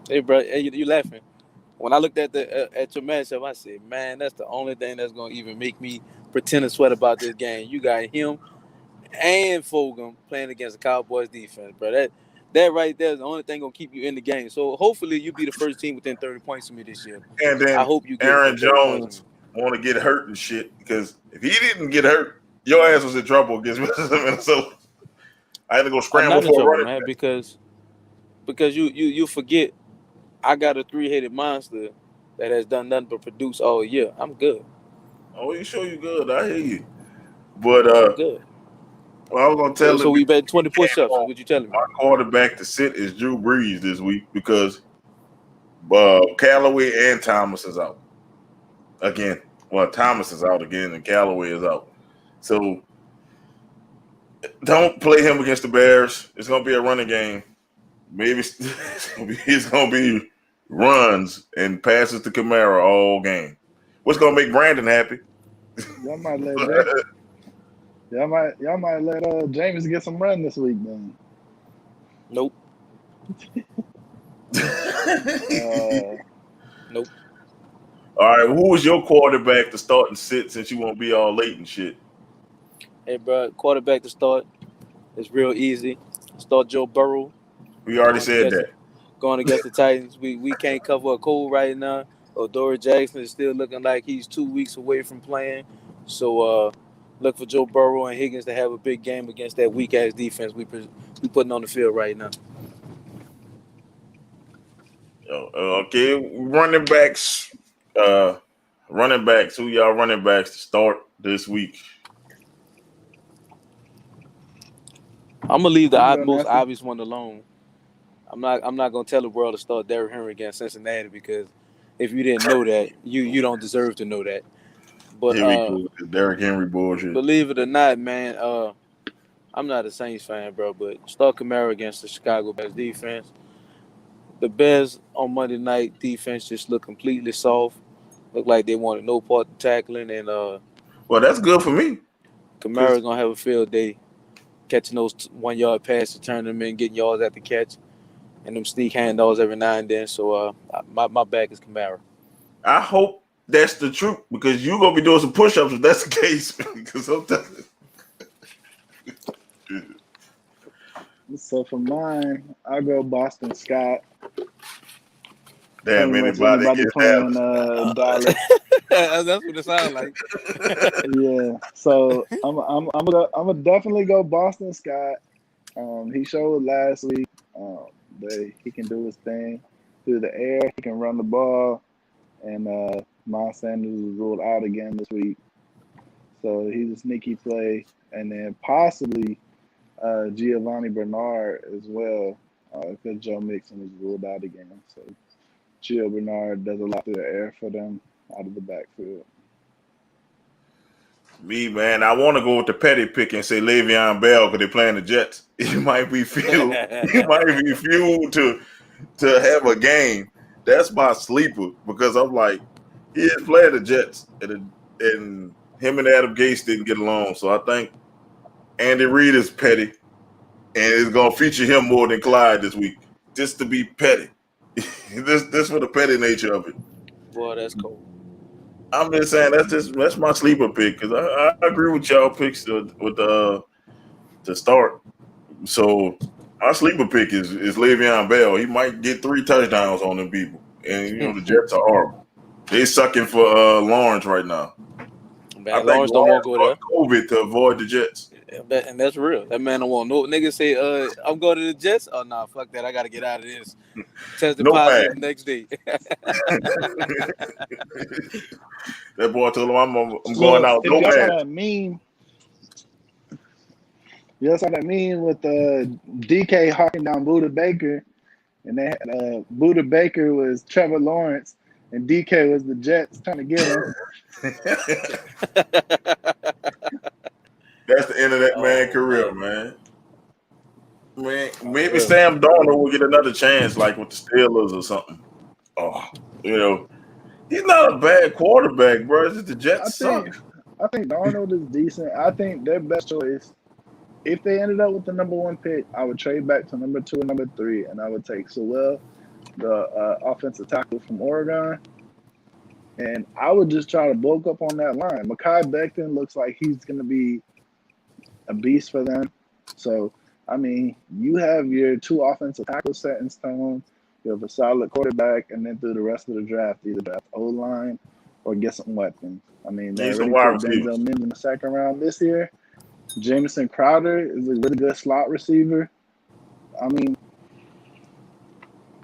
Hey, bro, hey, you laughing? When I looked at your matchup, I said, man, that's the only thing that's gonna even make me pretend to sweat about this game. You got him and Fulgham playing against the Cowboys defense, bro. That right there is the only thing gonna keep you in the game. So hopefully you be the first team within 30 points of me this year. And I then hope you get Aaron within 30 points of me. Jones want to get hurt and shit because if he didn't get hurt, your ass was in trouble against Minnesota. I had to go I'm scramble not in for a trouble, running man, back. because you forget I got a 3-headed monster that has done nothing but produce all year. I'm good. Oh, you sure you good? I hear you. But I'm good. well, I was gonna tell So him we bet 20 came push-ups. Is on what you telling me? my quarterback to sit is Drew Brees this week because Callaway and Thomas is out again. Well, Thomas is out again and Callaway is out. So don't play him against the Bears. It's gonna be a running game. Maybe it's gonna be runs and passes to Kamara all game. What's gonna make Brandon happy? Y'all might let James get some run this week, then. Nope. Nope. All right, who was your quarterback to start and sit since you won't be all late and shit? Hey, bro, quarterback to start is real easy. Start Joe Burrow. We already Going said against that. going against the Titans. We can't cover a cold right now. Odori Jackson is still looking like he's 2 weeks away from playing. So look for Joe Burrow and Higgins to have a big game against that weak ass defense we putting on the field right now. Okay, running backs. Running backs. Who y'all running backs to start this week? I'm gonna leave the You go, most Nestor. obvious one alone. I'm not gonna tell the world to start Derrick Henry against Cincinnati because if you didn't know that, you don't deserve to know that. But Here we go with the Derrick Henry bullshit. believe it or not, man, I'm not a Saints fan, bro, but start Kamara against the Chicago Bears defense. The Bears on Monday night defense just looked completely soft. Looked like they wanted no part of tackling, and Well, that's good for me. Kamara's gonna have a field day catching those 1 yard passes, turning them in, getting yards at the catch, and them sneak handoffs every now and then. So my back is Kamara. I hope that's the truth because you're gonna be doing some push-ups if that's the case. Because sometimes. So for mine, I'll go Boston Scott. Damn, Pretty much anybody anybody is playing Dallas. Dallas. That's what it sounds like. Yeah. So I'm gonna definitely go Boston Scott. He showed last week that he can do his thing through the air. He can run the ball, and Miles Sanders was ruled out again this week. So he's a sneaky play, and then possibly Giovanni Bernard as well, because Joe Mixon was ruled out again. So Gio Bernard does a lot through the air for them out of the backfield. Me, man, I want to go with the petty pick and say Le'Veon Bell because they're playing the Jets. He might be fueled. He might be fueled to have a game. That's my sleeper because I'm like, he is playing the Jets, and him and Adam Gase didn't get along. So I think Andy Reid is petty, and it's gonna feature him more than Clyde this week, just to be petty. this for the petty nature of it. Boy, that's cold. I'm just saying that's my sleeper pick because I agree with y'all picks to start. So my sleeper pick is Le'Veon Bell. He might get 3 touchdowns on them people, and the Jets are horrible. They sucking for Lawrence right now. I Man, think Lawrence don't want Lawrence to go got there. COVID to avoid the Jets. And that's real. That man don't want no niggas say, I'm going to the Jets. Oh nah, fuck that. I gotta get out of this. Tested No positive man. next day. That boy told him I'm going Look, out. if No y'all saw man. that meme, y'all saw that meme with DK hawking down Buda Baker, and they had Buda Baker was Trevor Lawrence, and DK was the Jets trying to get him. That's the end of that man career, man. Maybe Sam Darnold will get another chance, like with the Steelers or something. Oh, He's not a bad quarterback, bro. It's just the I Jets suck. think Darnold is decent. I think their best choice, if they ended up with the number 1 pick, I would trade back to number 2 and number 3, and I would take Sewell, the offensive tackle from Oregon, and I would just try to bulk up on that line. Mekhi Becton looks like he's going to be a beast for them. So, I mean, you have your 2 offensive tackles set in stone. You have a solid quarterback, and then through the rest of the draft, either draft O-line or get some weapons. I mean, they He's a already wide took receiver. Denzel Mims in the 2nd round this year. Jamison Crowder is a really good slot receiver. I mean,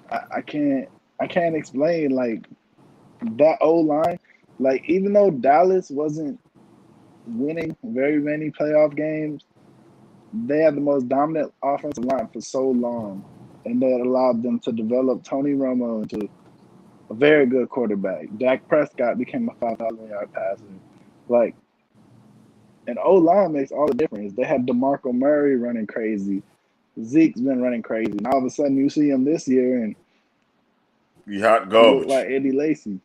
I can't explain like that O-line. Like, even though Dallas wasn't winning very many playoff games, they had the most dominant offensive line for so long, and that allowed them to develop Tony Romo into a very good quarterback. Dak Prescott became a 5,000-yard passer. Like, and O-line makes all the difference. They had DeMarco Murray running crazy. Zeke's been running crazy. And all of a sudden, you see him this year, and He hot he look garbage. like Eddie Lacy.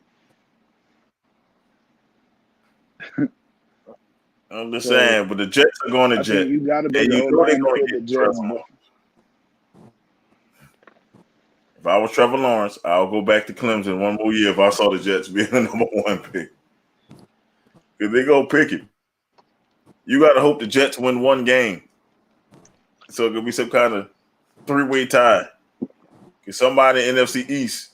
I'm just So, saying, but the Jets are going to I Jet. think you got to And build the you know they're O-line to going fit to the get Trevor Jets. Lawrence. If I was Trevor Lawrence, I'll go back to Clemson one more year if I saw the Jets being the number 1 pick. If they go pick him, you got to hope the Jets win 1 game. So it could be some kind of 3-way tie. Because somebody in NFC East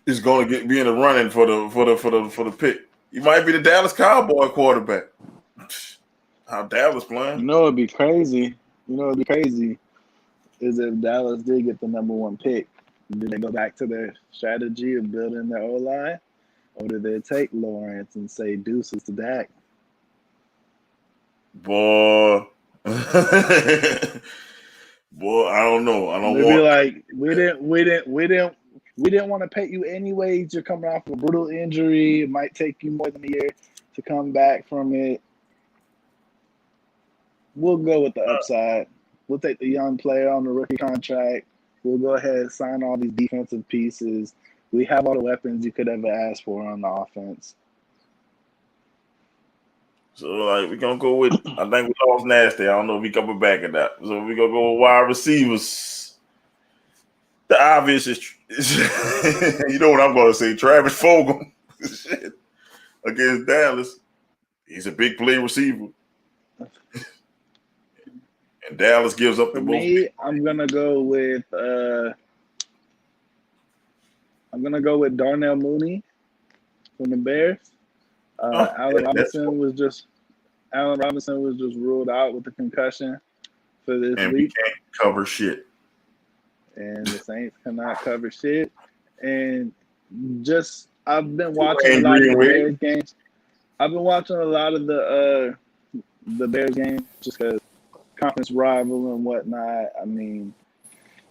is going to be in the running for the pick. You might be the Dallas Cowboy quarterback. How Dallas playing? You know it'd be crazy. Is if Dallas did get the number 1 pick. Do they go back to their strategy of building their O-line? Or do they take Lawrence and say deuces to Dak? Boy. Boy, I don't know. I don't They'd be want like, we didn't want to pay you anyways. You're coming off a brutal injury. It might take you more than a year to come back from it. We'll go with the upside. We'll take the young player on the rookie contract. We'll go ahead and sign all these defensive pieces. We have all the weapons you could ever ask for on the offense. So, like, we're going to go with, I think we lost Nasty. I don't know if we coming back or not. So, we're going to go with wide receivers. The obvious is, you know what I'm going to say, Travis Fulgham. Shit. Against Dallas. He's a big play receiver. And Dallas gives up For the most. me, I'm gonna go with Darnell Mooney from the Bears. Allen Robinson was just ruled out with a concussion for this and week. we can't cover shit. And the Saints cannot cover shit. And just I've been watching a lot of the Bears games. I've been watching a lot of the Bears games just because conference rival and whatnot. I mean,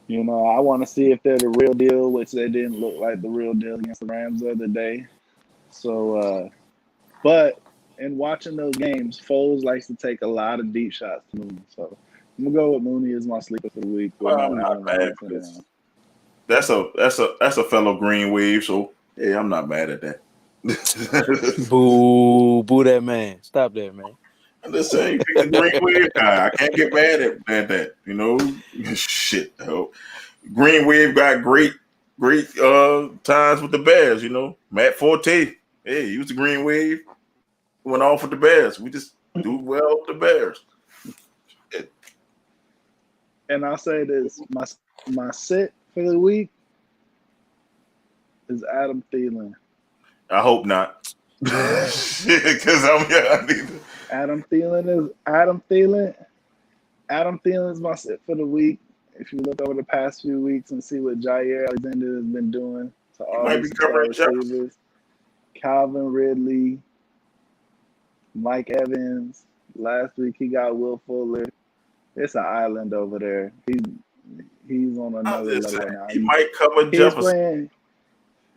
you know, I want to see if they're the real deal, which they didn't look like the real deal against the Rams the other day. So, but in watching those games, Foles likes to take a lot of deep shots to Mooney. So I'm gonna go with Mooney as my sleeper for the week. Well, I'm not mad because that's a fellow Green Wave. So yeah, I'm not mad at that. Boo that man. Stop that, man. I'm just saying, you pick the Green Wave guy. I can't get mad at that. You know, shit. Hell. Green Wave got great times with the Bears. You know, Matt Forte. Hey, he was the Green Wave. Went off with the Bears. We just do well with the Bears. And I'll say this: my sit for the week is Adam Thielen. I hope not. Because Adam Thielen is my sit for the week. If you look over the past few weeks and see what Jair Alexander has been doing to all these receivers, Calvin Ridley, Mike Evans. Last week he got Will Fuller. It's an island over there. He's on another level now. He might cover Jefferson.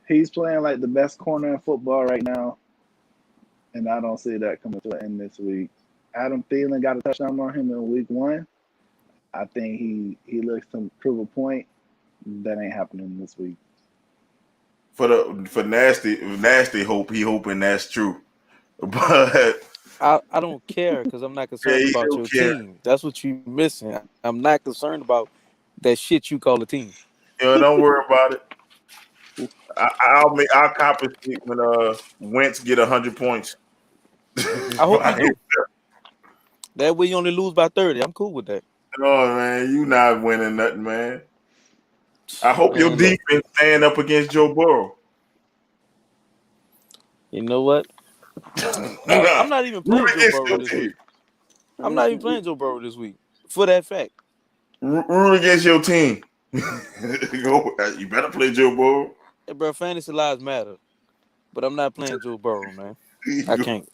He's playing like the best corner in football right now, and I don't see that coming to an end this week. Adam Thielen got a touchdown on him in week 1. I think he looks to prove a point. That ain't happening this week. for nasty hope. He hoping that's true, but I don't care because I'm not yeah, concerned he about don't your care. team. That's what you missing. I'm not concerned about that shit you call a team. Don't worry about it. I'll compensate when Wentz get 100 points. I hope you Fine. do. That way you only lose by 30. I'm cool with that. Oh man, you not winning nothing, man. I hope your Man, look, defense stand up against Joe Burrow. you know what? I'm not even Root playing Joe against Burrow your this team. week. I'm not even playing Joe Burrow this week for that fact. Root against your team. You better play Joe Burrow. Hey, bro, fantasy lives matter, but I'm not playing Joe Burrow, man. I can't.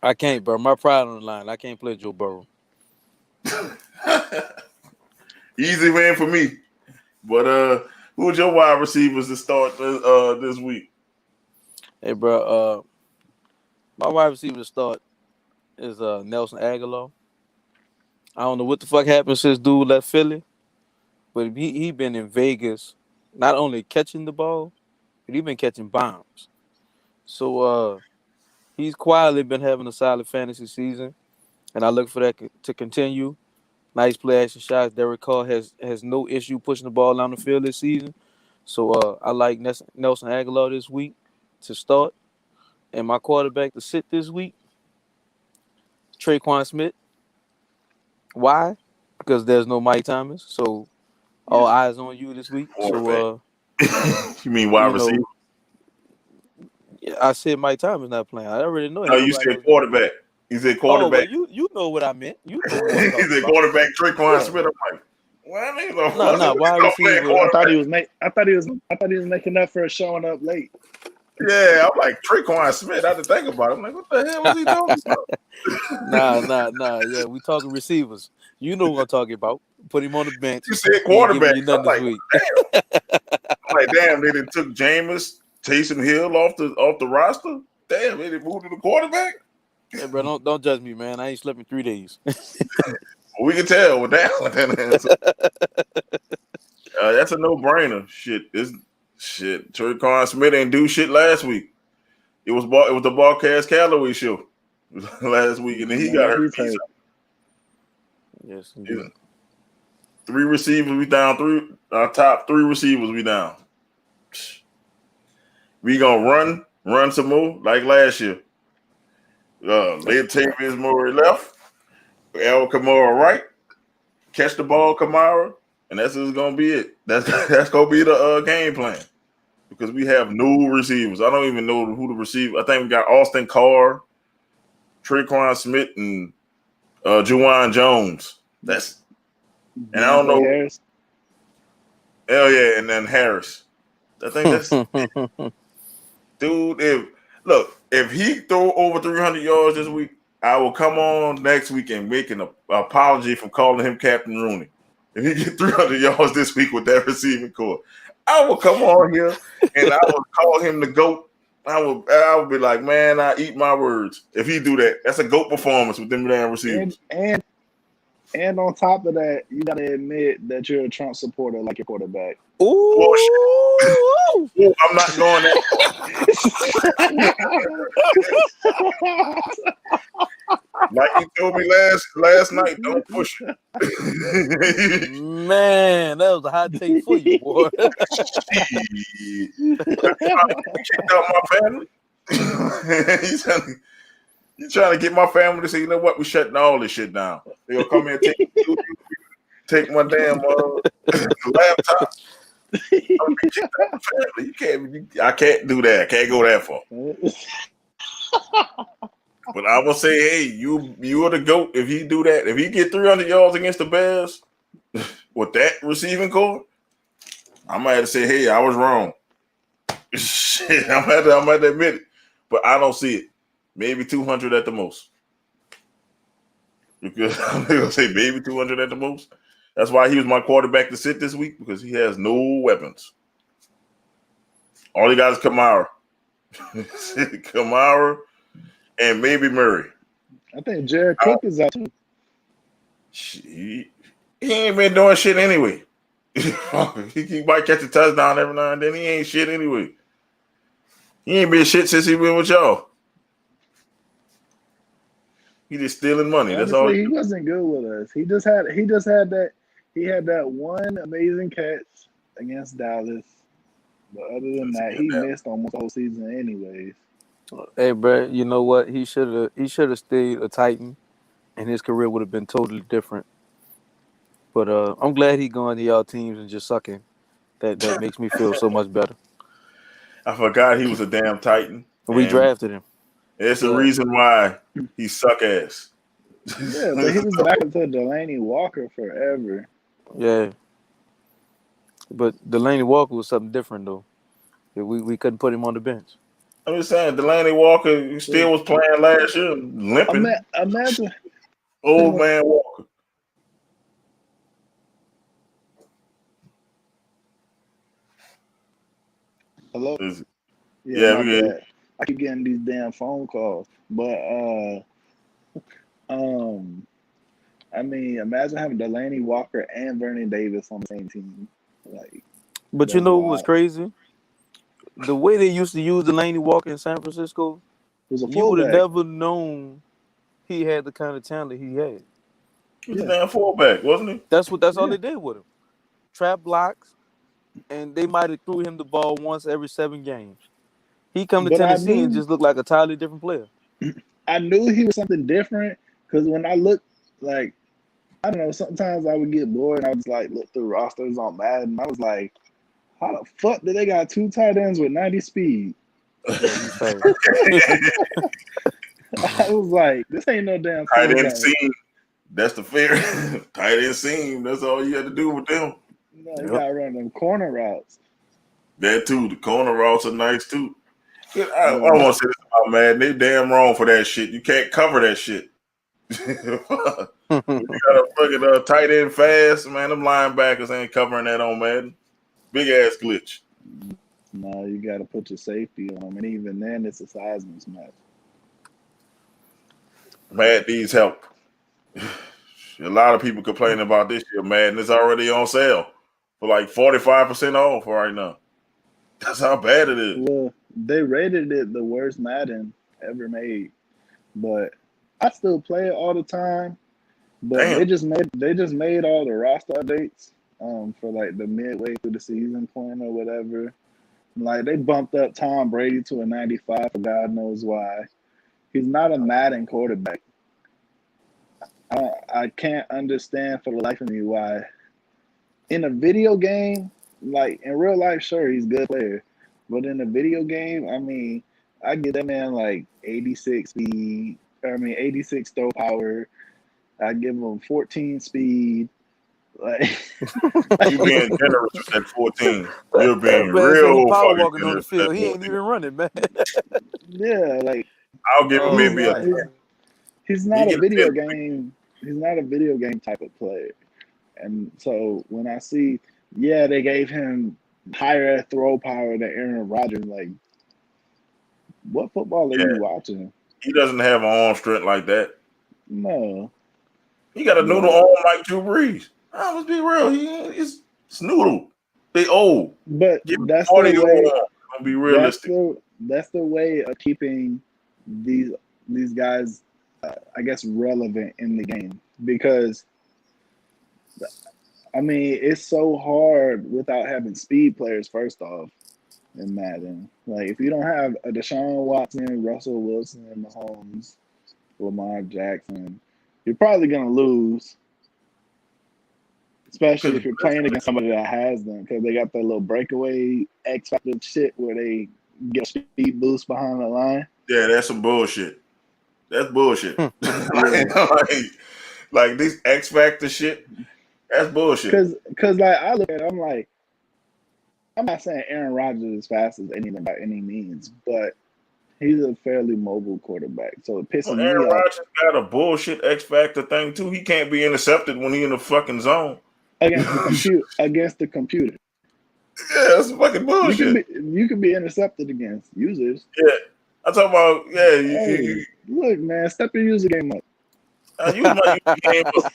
I can't, bro. My pride on the line. I can't play Joe Burrow. Easy win for me. But who's your wide receivers to start this week? Hey, bro. My wide receiver to start is Nelson Aguilar. I don't know what the fuck happened since dude left Philly, but he been in Vegas, not only catching the ball, but he been catching bombs. So he's quietly been having a solid fantasy season, and I look for that to continue. Nice play action shots. Derek Carr has no issue pushing the ball down the field this season. So I like Nelson Aguilar this week to start, and my quarterback to sit this week, Traquan Smith. Why? Because there's no Mike Thomas. So all He's eyes on you this week. So quarterback. You mean wide you receiver? know, I said Mike Thomas not playing. I already know. Ain't No, you nobody said else. quarterback. You said Oh well, quarterback. you know what I meant. You know who I'm He talking said about. quarterback Traquan Yeah. Smith. I'm like, well, nigga, No, no, wide playing receiver. I thought quarterback. he was making up for showing up late. Yeah, I'm like Traquan Smith. I had to think about it. I'm like, what the hell was he talking about? Nah. Yeah, we talking receivers. You know what I'm talking about. Put him on the bench. You said He ain't giving quarterback. you I'm nothing this like, week. damn, they done took Jameis, Taysom Hill off the roster. Damn, they done moved to the quarterback. Hey, bro, don't judge me, man. I ain't slept in 3 days. We can tell with that one. That's a no-brainer. Shit. Traquan Smith ain't do shit last week. It was the Ballcast Callaway show last week, and then he got Now hurt. he's hurt. Yes, indeed. 3 receivers, we down 3. Our top 3 receivers, we down. We gonna run some more like last year. Latavius Murray left, Al Kamara right, catch the ball, Kamara, and that's just gonna be it. That's gonna be the game plan because we have no receivers. I don't even know who the receiver. I think we got Austin Carr, Traquan Smith, and Juwan Jones. And I don't Deontay know. Harris. Hell yeah, and then Harris. I think that's dude. If he throw over 300 yards this week, I will come on next week and make an apology for calling him Captain Rooney. If he get 300 yards this week with that receiving core, I will come on here and I will call him the GOAT. I will be like, man, I eat my words. If he do that, that's a GOAT performance with them damn receivers. And on top of that, you gotta admit that you're a Trump supporter like your quarterback. Ooh. I'm not going there. Like you told me last night, don't push it. Man, that was a hot take for you, boy. You kicked out my family. you trying to get my family to say, you know what, we're shutting all this shit down. They'll come here and take my damn laptop. I'm be kicked out my family. I can't do that. I can't go that far. But I will say, hey, you are the GOAT. If he do that, if he get 300 yards against the Bears with that receiving core, I might have to say, hey, I was wrong. Shit, I'm at to admit it. But I don't see it. Maybe 200 at the most. Because I'm gonna say maybe 200 at the most. That's why he was my quarterback to sit this week, because he has no weapons. All he got is Kamara. Kamara and maybe Murray. I think Jared Cook is out too. He ain't been doing shit anyway. he might catch a touchdown every now and then. He ain't shit anyway. He ain't been shit since he been with y'all. He just stealing money. That's all. Honestly, he wasn't good with us. He just had that one amazing catch against Dallas. But other than that, he missed almost the whole season anyways. Hey, bro, you know what? He should have stayed a Titan, and his career would have been totally different. But I'm glad he going to y'all teams and just sucking. That makes me feel so much better. I forgot he was a damn Titan. We drafted him. It's the reason why he suck ass. Yeah, but he was back into Delaney Walker forever. Yeah. But Delaney Walker was something different, though. We couldn't put him on the bench. I'm just saying, Delaney Walker still was playing last year, limping. Imagine old man Walker. Hello? Yeah, my we bad. I keep getting these damn phone calls. But I mean, imagine having Delaney Walker and Vernon Davis on the same team. But you know what was crazy? The way they used to use Delaney Walker in San Francisco, you would have never known he had the kind of talent he had. He was a damn fullback, wasn't he? That's all they did with him. Trap blocks, and they might have threw him the ball once every 7 games. He come to Tennessee and just looked like a entirely different player. I knew he was something different because when I looked, I don't know, sometimes I would get bored and I was look through rosters on Madden. I was like, how the fuck did they got 2 tight ends with 90 speed? I was like, this ain't no damn tight end seam. That's the fair. Tight end seam. That's all you had to do with them. No, you gotta run them corner routes. That too. The corner routes are nice too. I want to say this about Madden. They damn wrong for that shit. You can't cover that shit. You got a fucking tight end fast, man. Them linebackers ain't covering that on Madden. Big ass glitch. No, you got to put your safety on them, and even then, it's a size mismatch. Madden needs help. A lot of people complaining about this year, Madden. It's already on sale for 45% off right now. That's how bad it is. Well, they rated it the worst Madden ever made, but I still play it all the time. But they just made all the roster updates for the midway through the season point or whatever. They bumped up Tom Brady to a 95 for God knows why. He's not a Madden quarterback. I can't understand for the life of me why. In a video game, in real life, sure, he's a good player. But in a video game, I mean, I give that man 86 speed. 86 throw power. I give him 14 speed. You being generous with that 14. You're being real power fucking walking on the field. He ain't even running, man. Yeah, I'll give him maybe a 10. He's not a video game. He's not a video game type of player. And so when I see, they gave him higher throw power than Aaron Rodgers, what football are you watching? He doesn't have an arm strength like that. No. He got a noodle arm like Drew Brees. Let's be real. He's noodle. They old. But that's the way. I'll be realistic. That's the way of keeping these guys, I guess, relevant in the game. Because, I mean, it's so hard without having speed players, first off, in Madden. If you don't have a Deshaun Watson, Russell Wilson, Mahomes, Lamar Jackson, you're probably going to lose. Especially if you're playing against somebody that has them, because they got that little breakaway X Factor shit where they get a speed boost behind the line. Yeah, that's some bullshit. That's bullshit. This X Factor shit, that's bullshit. Because I look at it, I'm not saying Aaron Rodgers is fast as anything by any means, but he's a fairly mobile quarterback. So it pisses me off. Aaron Rodgers got a bullshit X Factor thing too. He can't be intercepted when he in the fucking zone. Against the computer. Yeah, that's fucking bullshit. You can be intercepted against users. Yeah, I'm talking about. Yeah, look, man, step your user game up. You was my you came up.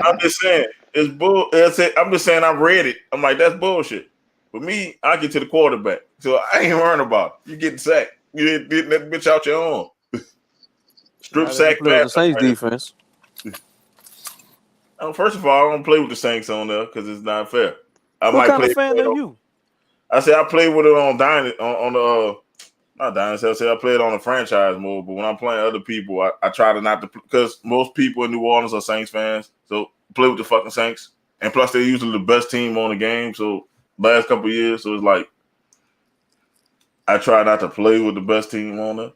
I'm just saying it's bull. I'm just saying I read it. I'm like that's bullshit. For me, I get to the quarterback, so I ain't worrying about it. You getting sacked. You getting that bitch out your arm. Strip Not if you sack play with the master. Saints Right? defense. First of all, I don't play with the Saints on there because it's not fair. I What might kind of play. fan are you? I say I play with it on on the not Dynasty. I say I play it on the franchise mode, but when I'm playing other people, I try to not to because most people in New Orleans are Saints fans, so play with the fucking Saints. And plus, they're usually the best team on the game. So last couple of years, so it's like I try not to play with the best team on it.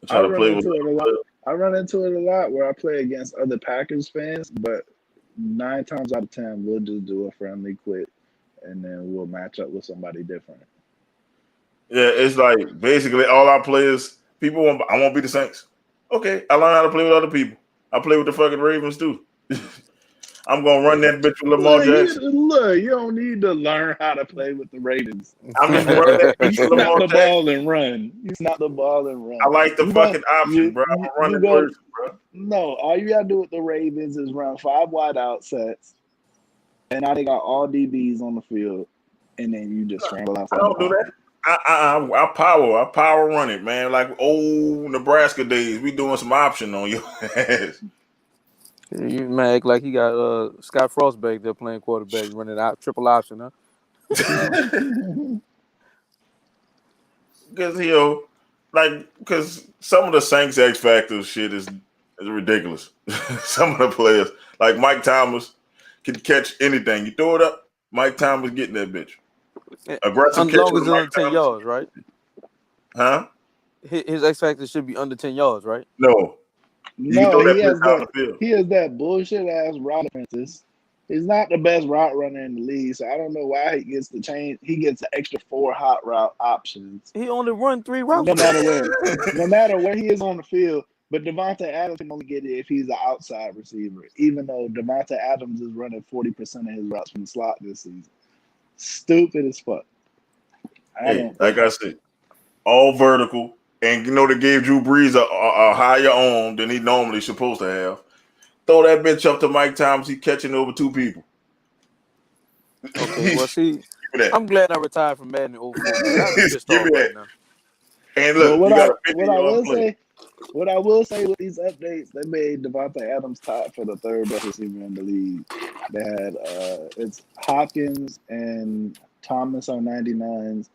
I I try to run play with. into it a lot. I run into it a lot where I play against other Packers fans, but 9 times out of 10, we'll just do a friendly quit, and then we'll match up with somebody different. Yeah, it's like basically all our players. People want. I won't be the Saints. Okay, I learned how to play with other people. I play with the fucking Ravens too. I'm gonna run that bitch with Lamar Jackson. Look, you don't need to learn how to play with the Ravens. I'm just gonna run that bitch You with snap Lamar the Jackson. ball and run. You snap the ball and I run. like the You run. fucking option, bro. I'm a You running go. person, bro. No, all you gotta do with the Ravens is run 5 wide out sets, and now they got all DBs on the field, and then you just scramble I outside the don't do that. pocket. I power run it, man. Like old Nebraska days, we doing some option on your ass. You man act like he got Scott Frost back there playing quarterback, running out triple option, huh? Because because some of the Saints X Factor shit is ridiculous. Some of the players, like Mike Thomas, can catch anything. You throw it up, Mike Thomas getting that bitch. Aggressive As catch long as with it's Mike under 10 Thomas, yards, right? huh? His X factor should be under 10 yards, right? No, you can No, throw that bitch down the field. he has that bullshit ass route offenses. He's not the best route runner in the league, so I don't know why he gets the change. He gets the extra 4 hot route options, He only run 3 routes. no matter where, no matter where he is on the field. But Devontae Adams can only get it if he's an outside receiver, even though Devontae Adams is running 40% of his routes from the slot this season. Stupid as fuck. Hey, like I said, all vertical, and they gave Drew Brees a higher arm than he normally supposed to have. Throw that bitch up to Mike Thomas. He catching over 2 people. Okay, well, see, Give me that. I'm glad I retired from Madden 04 because I'd be pissed Give me off that. right now. And But look, you got a 50 what I yard will play. say, what I will say with these updates, they made Devontae Adams tied for the 3rd best receiver in the league. They had it's Hopkins and Thomas on 99s,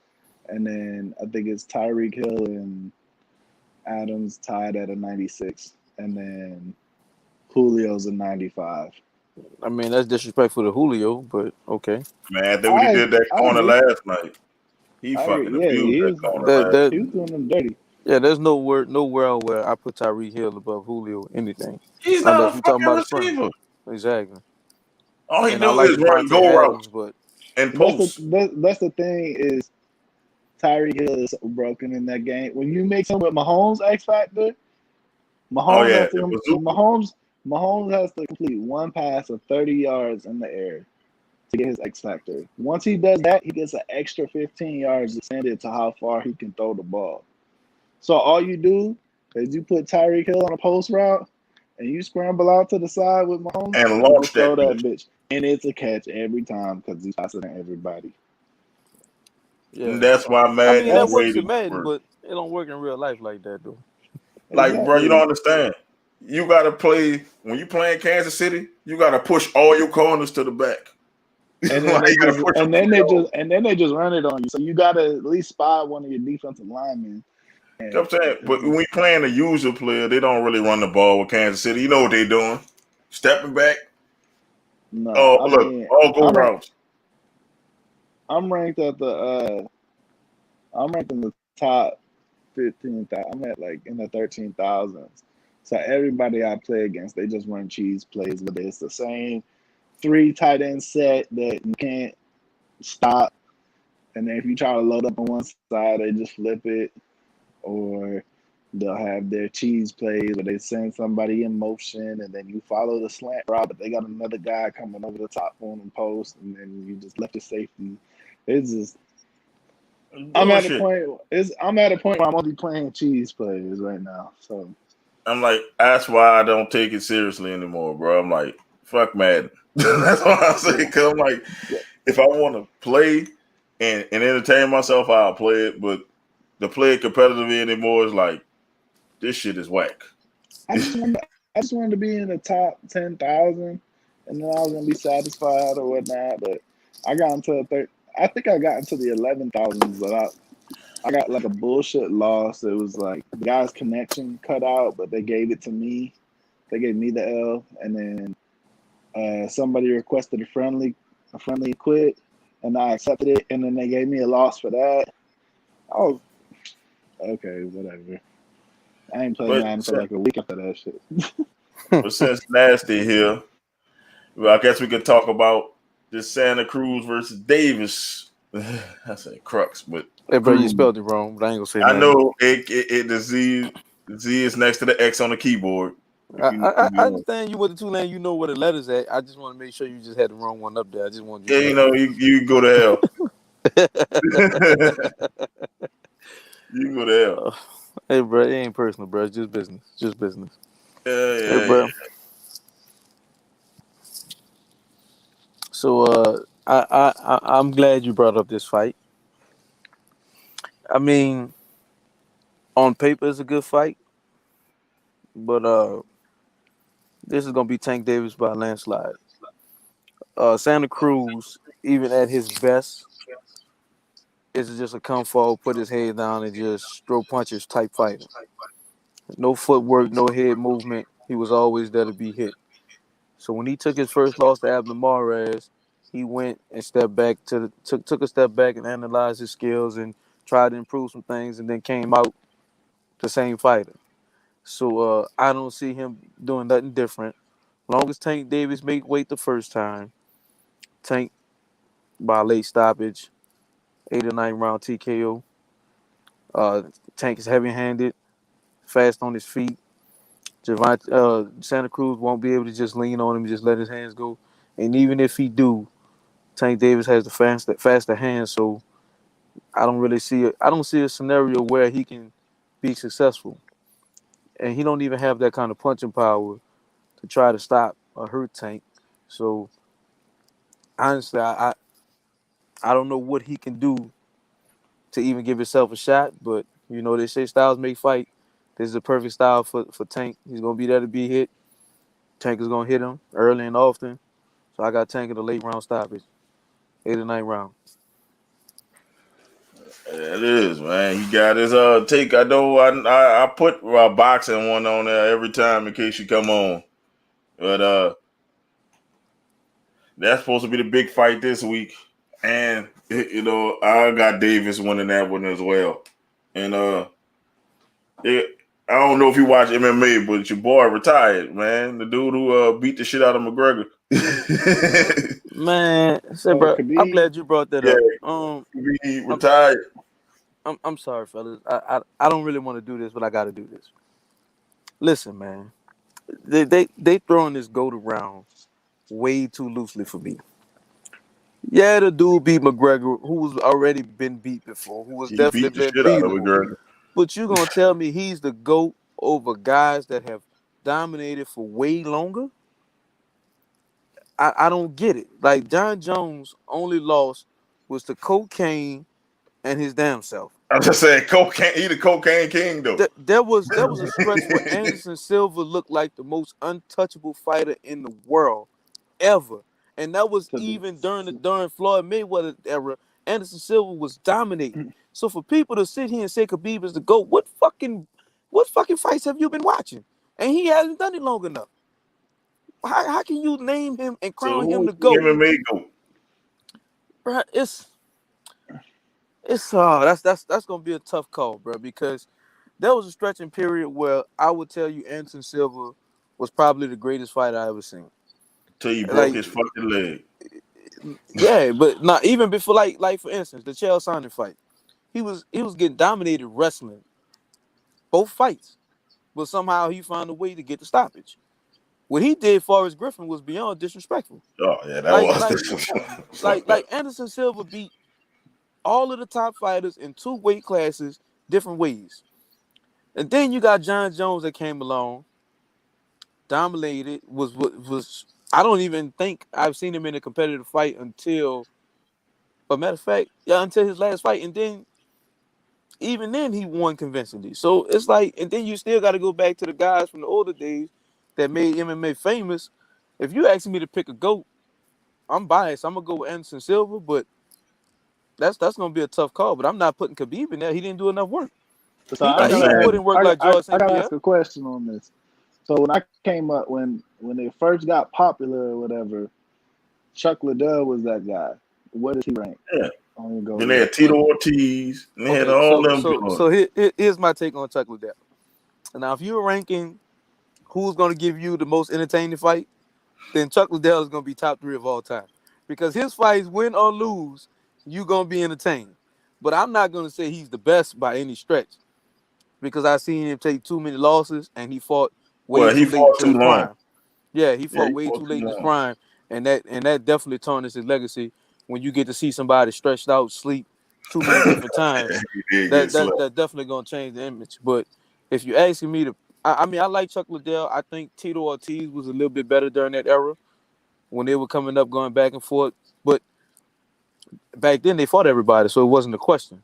and then I think it's Tyreek Hill and Adams tied at a 96, and then Julio's a 95. I mean, that's disrespectful to Julio, but okay. Man, that what he did that I corner agree. last night. He I agree. fucking Yeah, abused he that was corner That last. that he was doing them dirty. yeah, there's nowhere where I put Tyreek Hill above Julio anything, He's not unless a we're talking fucking about a sprint. receiver. Exactly. All he And I do like is run Devontae go Adams, routes but and posts. That's the thing is Tyreek Hill is so broken in that game. When you mix him with Mahomes X Factor, Oh Mahomes yeah, has to the bazooka. Mahomes has to complete one pass of 30 yards in the air to get his X Factor. Once he does that, he gets an extra 15 yards extended to how far he can throw the ball. So all you do is you put Tyreek Hill on a post route and you scramble out to the side with Mahomes And and you launch just throw that that bitch. bitch. And it's a catch every time because he's faster than everybody. And yeah. that's why I mean, Madden that is That's works rated in Madden, worse. but it don't work in real life like that, though. Like, bro, you don't exactly. understand. You gotta play when you play in Kansas City. You gotta push all your corners to the back. And then Like, you gotta push them they just run it on you. So you gotta at least spot one of your defensive linemen. You know And what I'm saying? But when we playing a user player, they don't really run the ball with Kansas City. You know what they doing? Stepping back. no, Oh, I look, mean all go routes. I'm ranked at the I'm ranked in the top 15,000. I'm at like in the 13,000s. So everybody I play against, they just run cheese plays, but it's the same 3 tight end set that you can't stop. And then if you try to load up on one side, they just flip it, or they'll have their cheese plays where they send somebody in motion and then you follow the slant route, but they got another guy coming over the top on the post, and then you just left the safety. It's just I'm at a Bullshit. point. I'm at a point where I'm only playing cheese plays right now. So I'm like, that's why I don't take it seriously anymore, bro. I'm like, fuck Madden. That's what I say. Because I'm like, if I want to play and entertain myself, I'll play it. But to play it competitively anymore is like, this shit is whack. I just wanted to be in the top 10,000, and then I was gonna be satisfied or whatnot. But I got into I think I got into the 11,000s, but I got like a bullshit loss. It was like the guy's connection cut out, but they gave it to me. They gave me the L, and then somebody requested a friendly quit, and I accepted it, and then they gave me a loss for that. I was okay, whatever. I ain't played But, Madden for like a week after that shit. but since Nasty here, well, I guess we could talk about this Santa Cruz versus Davis. I said Crux, but Hey, bro, you Cruz. spelled it wrong, but I ain't gonna say I nothing. know the Z is next to the X on the keyboard. I understand you with the two lane. You know where the letters at. I just want to make sure you just had the wrong one up there. I just want you. Yeah, you know, you go to hell. You can go to hell. Hey, bro, it ain't personal, bro. It's just business. Just business. Hey, Yeah. bro. So, I'm glad you brought up this fight. I mean, on paper, it's a good fight, but this is gonna be Tank Davis by a landslide. Santa Cruz, even at his best, is just a come forward, put his head down, and just throw punches type fighter. No footwork, no head movement. He was always there to be hit. So when he took his first loss to Abner Mares, he went and stepped back took a step back and analyzed his skills and tried to improve some things, and then came out the same fighter. So I don't see him doing nothing different. Long as Tank Davis make weight the first time, Tank by late stoppage, 8 or 9 round TKO. Uh, Tank is heavy handed, fast on his feet. Santa Cruz won't be able to just lean on him, just let his hands go. And even if he do, Tank Davis has the faster hands, so I don't see a scenario where he can be successful. And he don't even have that kind of punching power to try to stop or hurt Tank. So honestly, I don't know what he can do to even give himself a shot. But you know they say styles make fight. This is a perfect style for Tank. He's gonna be there to be hit. Tank is gonna hit him early and often. So I got Tank in the late round stoppage, 8 or 9 round. Yeah, it is, man. He got his take. I know I put boxing one on there every time in case you come on. But that's supposed to be the big fight this week. And you know, I got Davis winning that one as well. And I don't know if you watch MMA, but your boy retired, man. The dude who beat the shit out of McGregor. Man, say, Oh, bro, I'm Khabib. glad you brought that Yeah, up. he I'm retired. I'm sorry, fellas. I don't really want to do this, but I got to do this. Listen, man, they throwing this goat around way too loosely for me. Yeah, the dude beat McGregor, who was already been beat before, who was He beat definitely the been shit out of beatable. McGregor. But you gonna tell me he's the GOAT over guys that have dominated for way longer? I don't get it. Like John Jones' only loss was to cocaine and his damn self. I'm just saying, cocaine. He the cocaine king, though. There was a stretch where Anderson Silva looked like the most untouchable fighter in the world ever, and that was To the, even during Floyd Mayweather era. Anderson Silva was dominating. So for people to sit here and say Khabib is the GOAT, what fucking fights have you been watching? And he hasn't done it long enough. How can you name him and So crown him who's the the GOAT? MMA goat? Bruh, it's that's gonna be a tough call, bro, because there was a stretching period where I would tell you Anderson Silva was probably the greatest fighter I ever seen. Till he broke Like, his fucking leg. yeah, but not even before, like for instance, the Chael Sonnen fight. He was getting dominated wrestling both fights, but somehow he found a way to get the stoppage. What he did, Forrest Griffin, was beyond disrespectful. Oh yeah, that Like was like this. like Fucked up. like Anderson Silva beat all of the top fighters in two weight classes different ways. And then you got John Jones that came along, dominated. Was I don't even think I've seen him in a competitive fight until, a matter of fact, yeah, until his last fight, and then even then he won convincingly. So it's like, and then you still got to go back to the guys from the older days that made MMA famous. If you asking me to pick a GOAT, I'm biased. I'm gonna go with Anderson Silva, but that's gonna be a tough call. But I'm not putting Khabib in there. He didn't do enough work. So I'm He didn't put saying, in work like George I St. gotta Pierre. ask a question on this. So when I came up, when they first got popular or whatever, Chuck Liddell was that guy. What does he rank yeah. on your GOAT Then they had list? Tito Ortiz, and they had Okay, all so them so joints. so here's my take on Chuck Liddell. Now, if you're ranking who's gonna give you the most entertaining fight, then Chuck Liddell is gonna be top 3 of all time, because his fights, win or lose, you gonna be entertained. But I'm not gonna say he's the best by any stretch, because I seen him take too many losses and he fought way Well, he too late fought into too his long. prime. Yeah, he Yeah, fought he way fought too too late in his long. prime, and that definitely tarnished his legacy. When you get to see somebody stretched out, sleep too many different times, He did get that slept. that that definitely gonna change the image. But if you asking me to, I mean, I like Chuck Liddell. I think Tito Ortiz was a little bit better during that era when they were coming up, going back and forth. But back then they fought everybody, so it wasn't a question.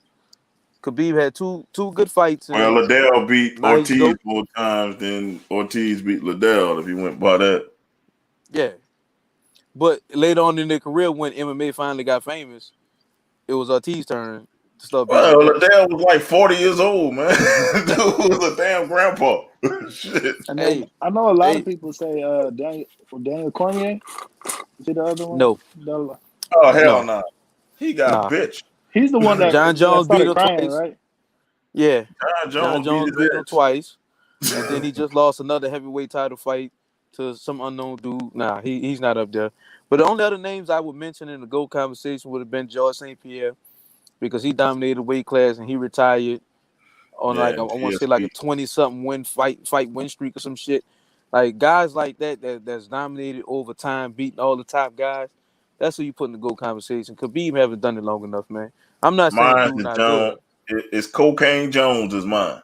Khabib had two good fights, Well, and Liddell beat now he's the Ortiz GOAT. more times than Ortiz beat Liddell, if you went by that. Yeah, but later on in their career, when MMA finally got famous, it was Ortiz's turn to start beating Well, Liddell. Liddell was like 40 years old, man. Dude was a damn grandpa. Shit. And then Hey, I know a lot of hey, people say Daniel Cormier. Is he the other one? no, Oh, hell no, no. He got nah. bitch. He's the one that John Jones beat started him crying, twice. right? Yeah, John John Jones beat Jones his beat him ass. twice, and then he just lost another heavyweight title fight to some unknown dude. Nah, he's not up there. But the only other names I would mention in the GOAT conversation would have been George St. Pierre, because he dominated weight class and he retired on, like, Yeah, I want to say like GSP. a 20-something fight win streak or some shit. Like, guys like that's dominated over time, beating all the top guys. That's who you put in the GOAT conversation. Khabib haven't done it long enough, man. I'm not saying Mine dude is not Jones. good. It's Cocaine Jones is mine.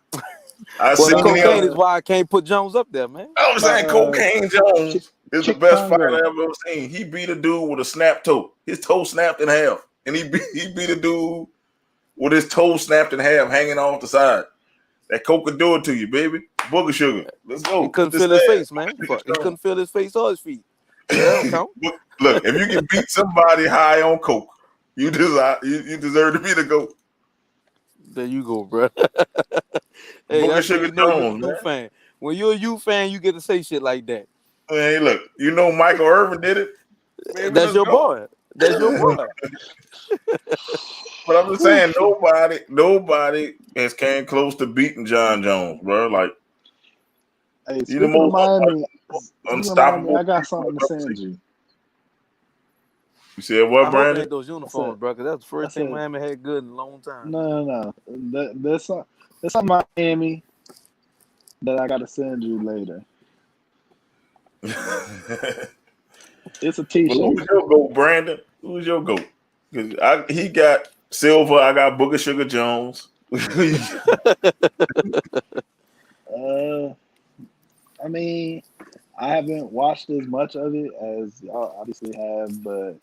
I Well, the seen him. cocaine is About why I can't put Jones up there, man. I'm saying Cocaine Jones is the Chick best fighter Congo. I've ever seen. He beat a dude with a snap toe. His toe snapped in half. And he beat a dude with his toe snapped in half, hanging off the side. That coke could do it to you, baby. Booger sugar. Let's He go. couldn't This feel his that. face, man. He couldn't feel his face or his feet. So that don't count. Look, if you can beat somebody high on coke, you deserve to be the GOAT. There you go, bro. Hey, Booger that's when Sugar you know you're a Jones, man. U fan. When you're a U fan, you get to say shit like that. Hey, look, you know Michael Irvin did it. Baby, That's let's your go. boy. That's your boy. But I'm just saying, nobody has came close to beating John Jones, bro. Like, Hey, he's the speaking of most Miami, unstoppable I got people something to I've ever seen. send you. You said what, I hope it Brandon? ain't those I said, uniforms, bro, because that's the I first thing said, Miami had good in a long time. no. There's some Miami that I got to send you later. It's a But T-shirt. who's your GOAT, Brandon? Who's your GOAT? Because he got Silver, I got Booger Sugar Jones. Uh, I mean, I haven't watched as much of it as y'all obviously have, but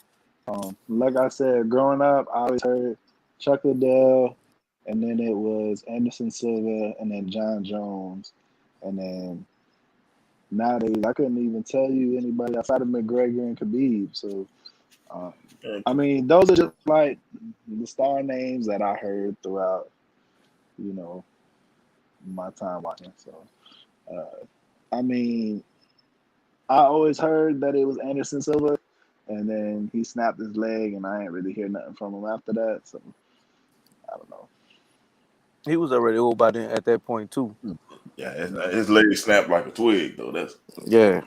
like I said, growing up, I always heard Chuck Liddell, and then it was Anderson Silva, and then John Jones, and then nowadays I couldn't even tell you anybody outside of McGregor and Khabib. So, I mean, those are just like the star names that I heard throughout, you know, my time watching. So, I mean, I always heard that it was Anderson Silva, and then he snapped his leg, and I ain't really hear nothing from him after that. So I don't know. He was already old by then at that point, too. Yeah, his leg snapped like a twig, though. That's Yeah.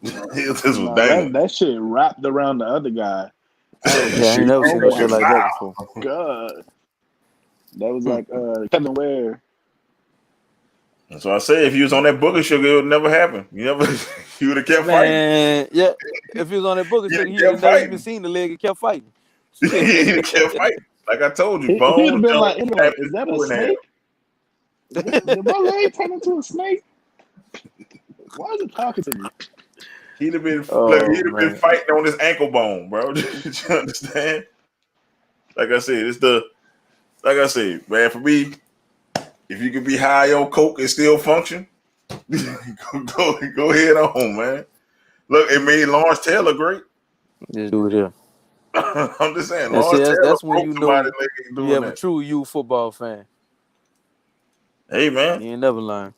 this was No, dangling. that shit wrapped around the other guy. I was Yeah, I ain't like, never oh seen no my shit like that before. god, that was Hmm. like Kevin Ware. And so I say, if he was on that Booger Sugar, it would never happen. You would have kept fighting. Man, yeah. If he was on that Booger You'd Sugar, have he'd have kept never even fighting. seen the leg and kept fighting. He'd have kept fighting. Like I told you, He'd have Bone been Jones like, snapped is his that a toe in half. snake? Did my leg turn into a snake? Why is it talking to me? He'd have been man. fighting on his ankle bone, bro. You understand? Like I said, man, for me, if you could be high on coke and still function, go ahead on, man. Look, it made Lawrence Taylor great. This dude here. I'm just saying, And see, Lawrence Taylor that's when broke you somebody's know leg you doing have a that. true youth football fan. Hey, man, You ain't never learn.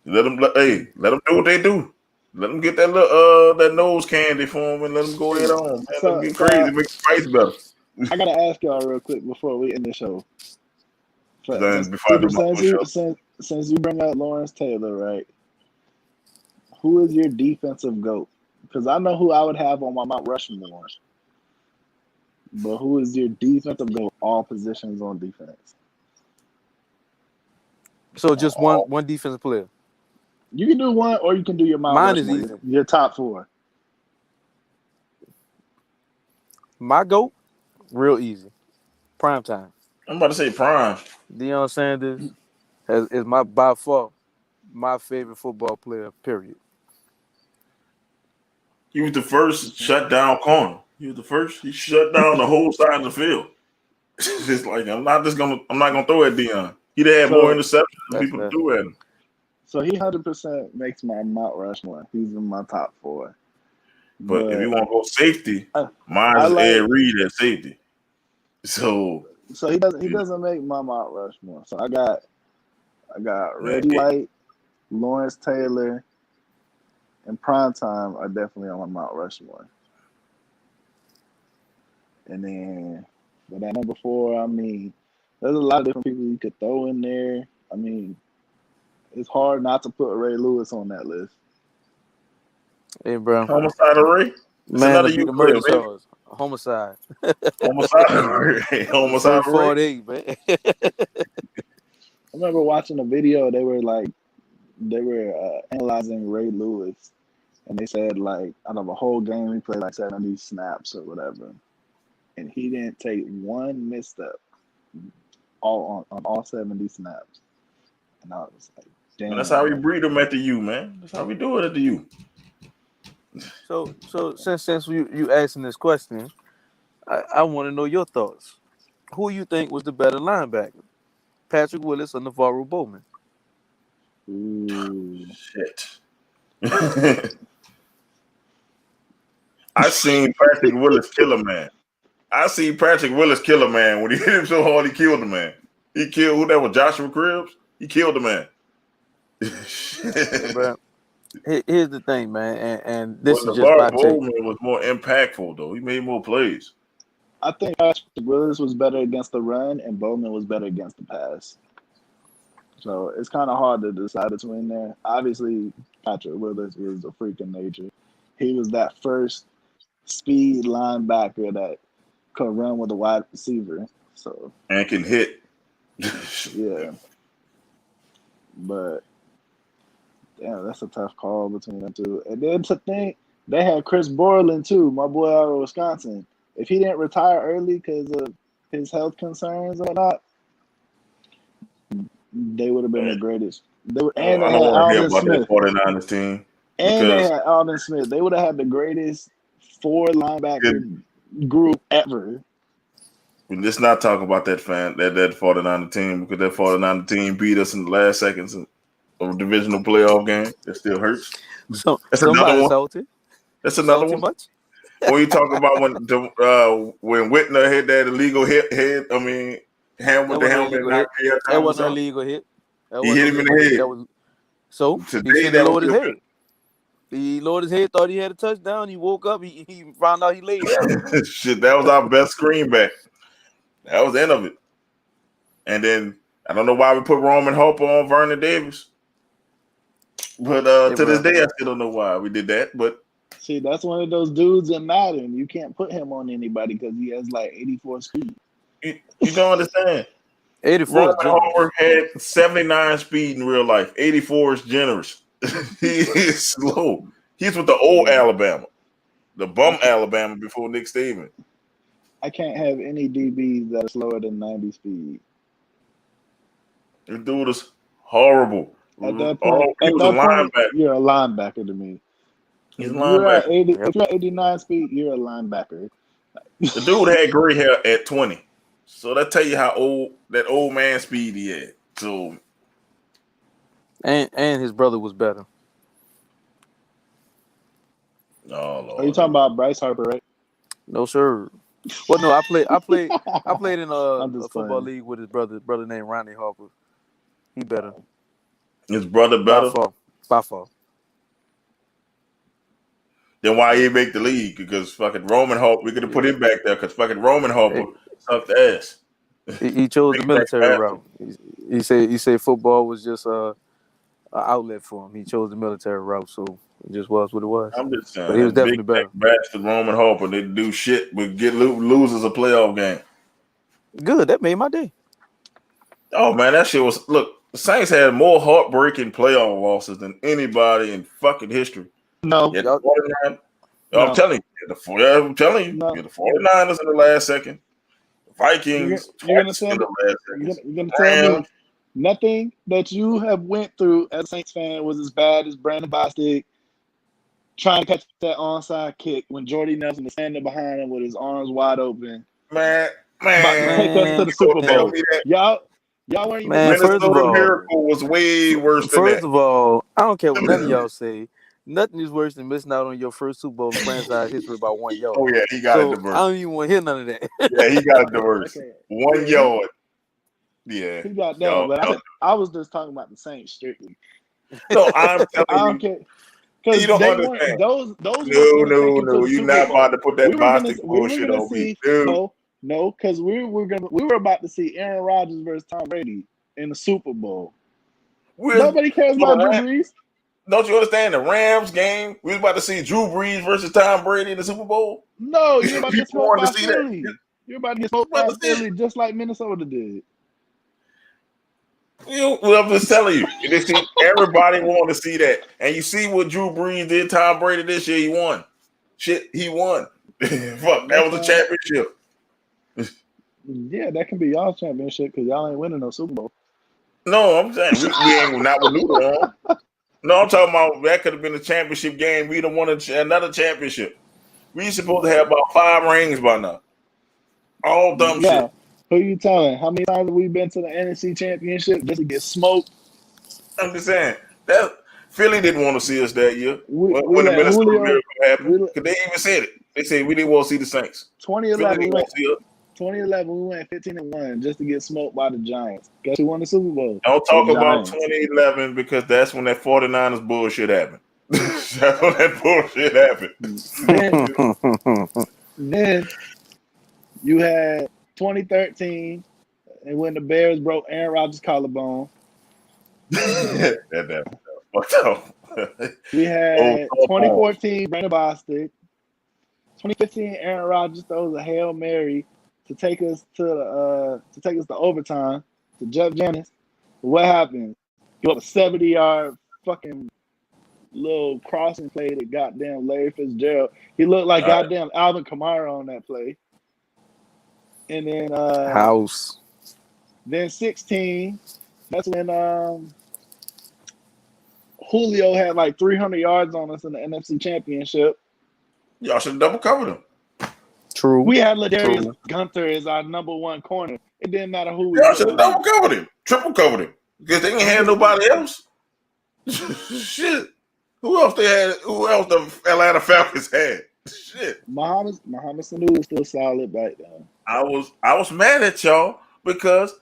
let them do what they do. Let them get that little that nose candy for them and let them go ahead Hey, on, man. Let them so get so crazy, make the fights better. I gotta ask y'all real quick before we end the show. Then before I do Super, my since push you up, since you bring up Lawrence Taylor, right? Who is your defensive GOAT? Because I know who I would have on my Mount Rushmore, but who is your defensive GOAT? All positions on defense. So just one defensive player. You can do one, or you can do your Mount Mine is Rushmore, easy. your top four. My GOAT, real easy. Prime time. I'm about to say Prime. Deion Sanders is my by far my favorite football player. Period. He was the first shut down corner. He was the first. He shut down the whole side of the field. It's like I'm not gonna throw at Dion. He'd have had more So interceptions than That's people that. threw at him. so he 100% makes my Mount Rushmore. He's in my top four. But if you But want to go safety, I, mine I is Ed like Reed at safety. So so he doesn't make my Mount Rushmore. So I got man, Reggie White, Lawrence Taylor, and Primetime are definitely on my Mount Rushmore. And then, but at number four, I mean, there's a lot of different people you could throw in there. I mean, it's hard not to put Ray Lewis on that list. Hey, bro. homicide array. It's Man, to another beat U the player, murder baby. charge. Homicide. Homicide array. The Homicide first array. 48, man. I remember watching a video. They were analyzing Ray Lewis, and they said like out of a whole game, he played like 70 snaps or whatever, and he didn't take one misstep on all 70 snaps. And I was like, And that's how damn, we like breed them at the U, man. That's how we do it at the U. So since you asking this question, I want to know your thoughts. Who you think was the better linebacker, Patrick Willis or Navarro Bowman? ooh. Shit. I seen Patrick Willis kill a man. I seen Patrick Willis kill a man when he hit him so hard he killed the man. He killed who that was Joshua Cribbs. He killed the man. Hey, bro. Here's the thing, man, and this But is just LeVar my take. Bowman was more impactful though. He made more plays. I think Patrick Willis was better against the run, and Bowman was better against the pass. So it's kind of hard to decide between there. Obviously, Patrick Willis is a freak of nature. He was that first speed linebacker that could run with a wide receiver. So And can hit. yeah, but damn, that's a tough call between them two. And then to think they had Chris Borland too, my boy out of Wisconsin. If he didn't retire early because of his health concerns or not, they would have been the greatest. And I they don't had want to hear Alden about that Smith. 49ers team And they because had Alden Smith. They would have had the greatest four linebacker group ever. let's not talk about that 49er team because that 49er team beat us in the last seconds of a divisional playoff game. That still hurts. So That's another somebody one. salty, That's another salty one. much? When you talk about when Whitner hit that illegal head, I mean, hand with That the wasn't an helmet and illegal knocked hit. Pierre That Thomas wasn't an out. illegal hit. That He wasn't hit an him in illegal the hit. head. That was so he Today shouldn't have that lowered his was head. He lowered his head, thought he had a touchdown. He woke up. He found out he laid down. shit. That was our best screen back. That was the end of it. And then I don't know why we put Roman Harper on Vernon Davis, but Hey, to this bro. day I still don't know why we did that. But See, that's one of those dudes in Madden. You can't put him on anybody because he has like 84 speed. you don't understand. 84 Roman is generous. Harper had 79 speed in real life. 84 is generous. He is slow. He's with the old Yeah. Alabama, the I bum can't, Alabama before Nick Saban. I can't have any DBs that are slower than 90 speed. The dude is Horrible. At that point, Oh, he was a linebacker. you're a linebacker to me. He's a If you're at linebacker. 80, Yep. if you're at 89 speed, you're a linebacker. The dude had gray hair at 20. So that tell you how old that old man speed he had. So And his brother was better. oh Lord. Are you talking about Bryce Harper, right? No sir. Well, no, I played in I'm a just football playing. league with his brother named Ronnie Harper. He better His brother by better? far. Then why he make the league? Because fucking Roman Harper, we could have put him back there because fucking Roman Harper sucked ass. He chose the Big black military bastard. route. He said football was just an outlet for him. He chose the military route, so it just was what it was. I'm just saying But he was that definitely big black better. bastard Roman Harper didn't do shit but loses a playoff game. Good, that made my day. Oh man, that shit was look. The Saints had more heartbreaking playoff losses than anybody in fucking history. No, Yeah, Y'all- the 49. No. I'm telling you, the 49ers in the last second. The Vikings You're gonna twice tell in me. the last second. You're gonna tell me nothing that you have went through as a Saints fan was as bad as Brandon Bostic trying to catch that onside kick when Jordy Nelson was standing behind him with his arms wide open, Man, about to take us to the Super tell Bowl. me that Y'all weren't even. Man, first of Minnesota all- Miracle was way worse than First that. of all, I don't care what none of y'all say. Nothing is worse than missing out on your first Super Bowl in franchise history by 1 yard. Oh yeah, he got So it diverse. I don't even want to hear none of that. Yeah, he got it diverse. Okay. 1 yard. Yeah. He got that, Y'all- but I was just talking about the Saints strictly. No, I'm I telling don't you. care. Because You don't they understand. weren't those No, weren't gonna take him to the you're Super not Bowl. about to put that We were gonna Bostic bullshit on me. see Dude. no, because we were about to see Aaron Rodgers versus Tom Brady in the Super Bowl. Nobody cares about Drew Brees. Don't you understand the Rams game? We was about to see Drew Brees versus Tom Brady in the Super Bowl. No, you're about to get People smoked wanted by to see that. Philly. You're about to get smoked by Philly just like Minnesota did. Well, I'm just telling you. Everybody wanted to see that. And you see what Drew Brees did, Tom Brady this year, he won. Shit, he won. Fuck, that was a championship. Yeah, that can be y'all's championship because y'all ain't winning no Super Bowl. No, I'm saying we ain't not with Noodle on. No, I'm talking about that could have been a championship game. We'd have won another championship. We supposed to have about 5 rings by now. All dumb shit. Who you telling? How many times have we been to the NFC Championship just to get smoked? I'm just saying that Philly didn't want to see us that year when the let Minnesota Julio- Miracle happened. Because they even said it. They said we didn't want to see the Saints. 2011, we went 15-1 just to get smoked by the Giants. Guess who won the Super Bowl? Don't talk about 2011 because that's when that 49ers bullshit happened. That's when that bullshit happened. Then you had 2013 and when the Bears broke Aaron Rodgers' collarbone. that fucked up. We had 2014 Brandon Bostic. 2015 Aaron Rodgers throws a Hail Mary to take us to overtime to Jeff Janis. What happened? He got a 70-yard fucking little crossing play to goddamn Larry Fitzgerald. He looked like goddamn Alvin Kamara on that play. And then House. Then 16, that's when Julio had like 300 yards on us in the NFC Championship. Y'all should have double covered him. True. We had Ladarius Gunter as our number one corner. It didn't matter who we Y'all should have double covered him, triple covered him, because they didn't have nobody else. Shit. Who else they had? Who else the Atlanta Falcons had? Shit. Muhammad Sanu was still solid back then. I was mad at y'all because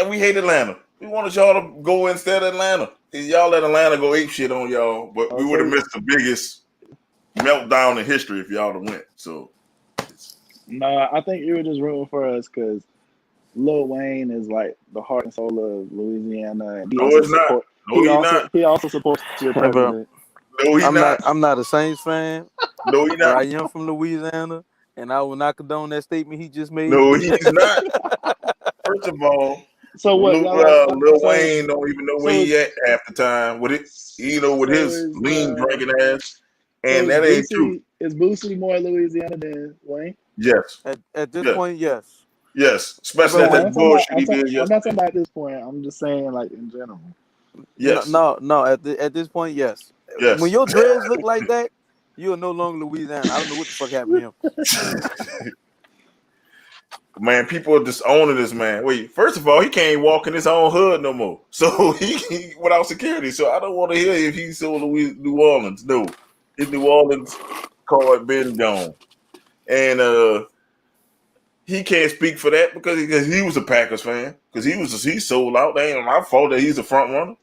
we hate Atlanta. We wanted y'all to go instead of Atlanta. Y'all let Atlanta go ape shit on y'all, but we would have missed the biggest meltdown in history if y'all would have went. So, nah, I think you were just rooting for us because Lil Wayne is like the heart and soul of Louisiana. And no, it's not. No, he's not. He also supports your president. No, he's not. I'm not a Saints fan. No, he's not. I am from Louisiana, and I will not condone that statement he just made. No, he's not. First of all, so what? Lil Wayne don't even know where he at half the time with it. With his lean drinking ass, and that ain't true. Is Boosie more Louisiana than Wayne? Yes. At this point, yes. Yes, especially But at that bullshit he did I'm yesterday. not talking about at this point. I'm just saying, like in general. Yes, no. At this point, yes. When yes. your dreads look like that, you are no longer Louisiana. I don't know what the fuck happened to him. Man, people are disowning this man. Wait, first of all, he can't walk in his own hood no more. So he without security. So I don't want to hear if he's still New Orleans. No, his New Orleans card been gone, and he can't speak for that because he was a Packers fan. Because he sold out. That ain't my fault that he's a front runner.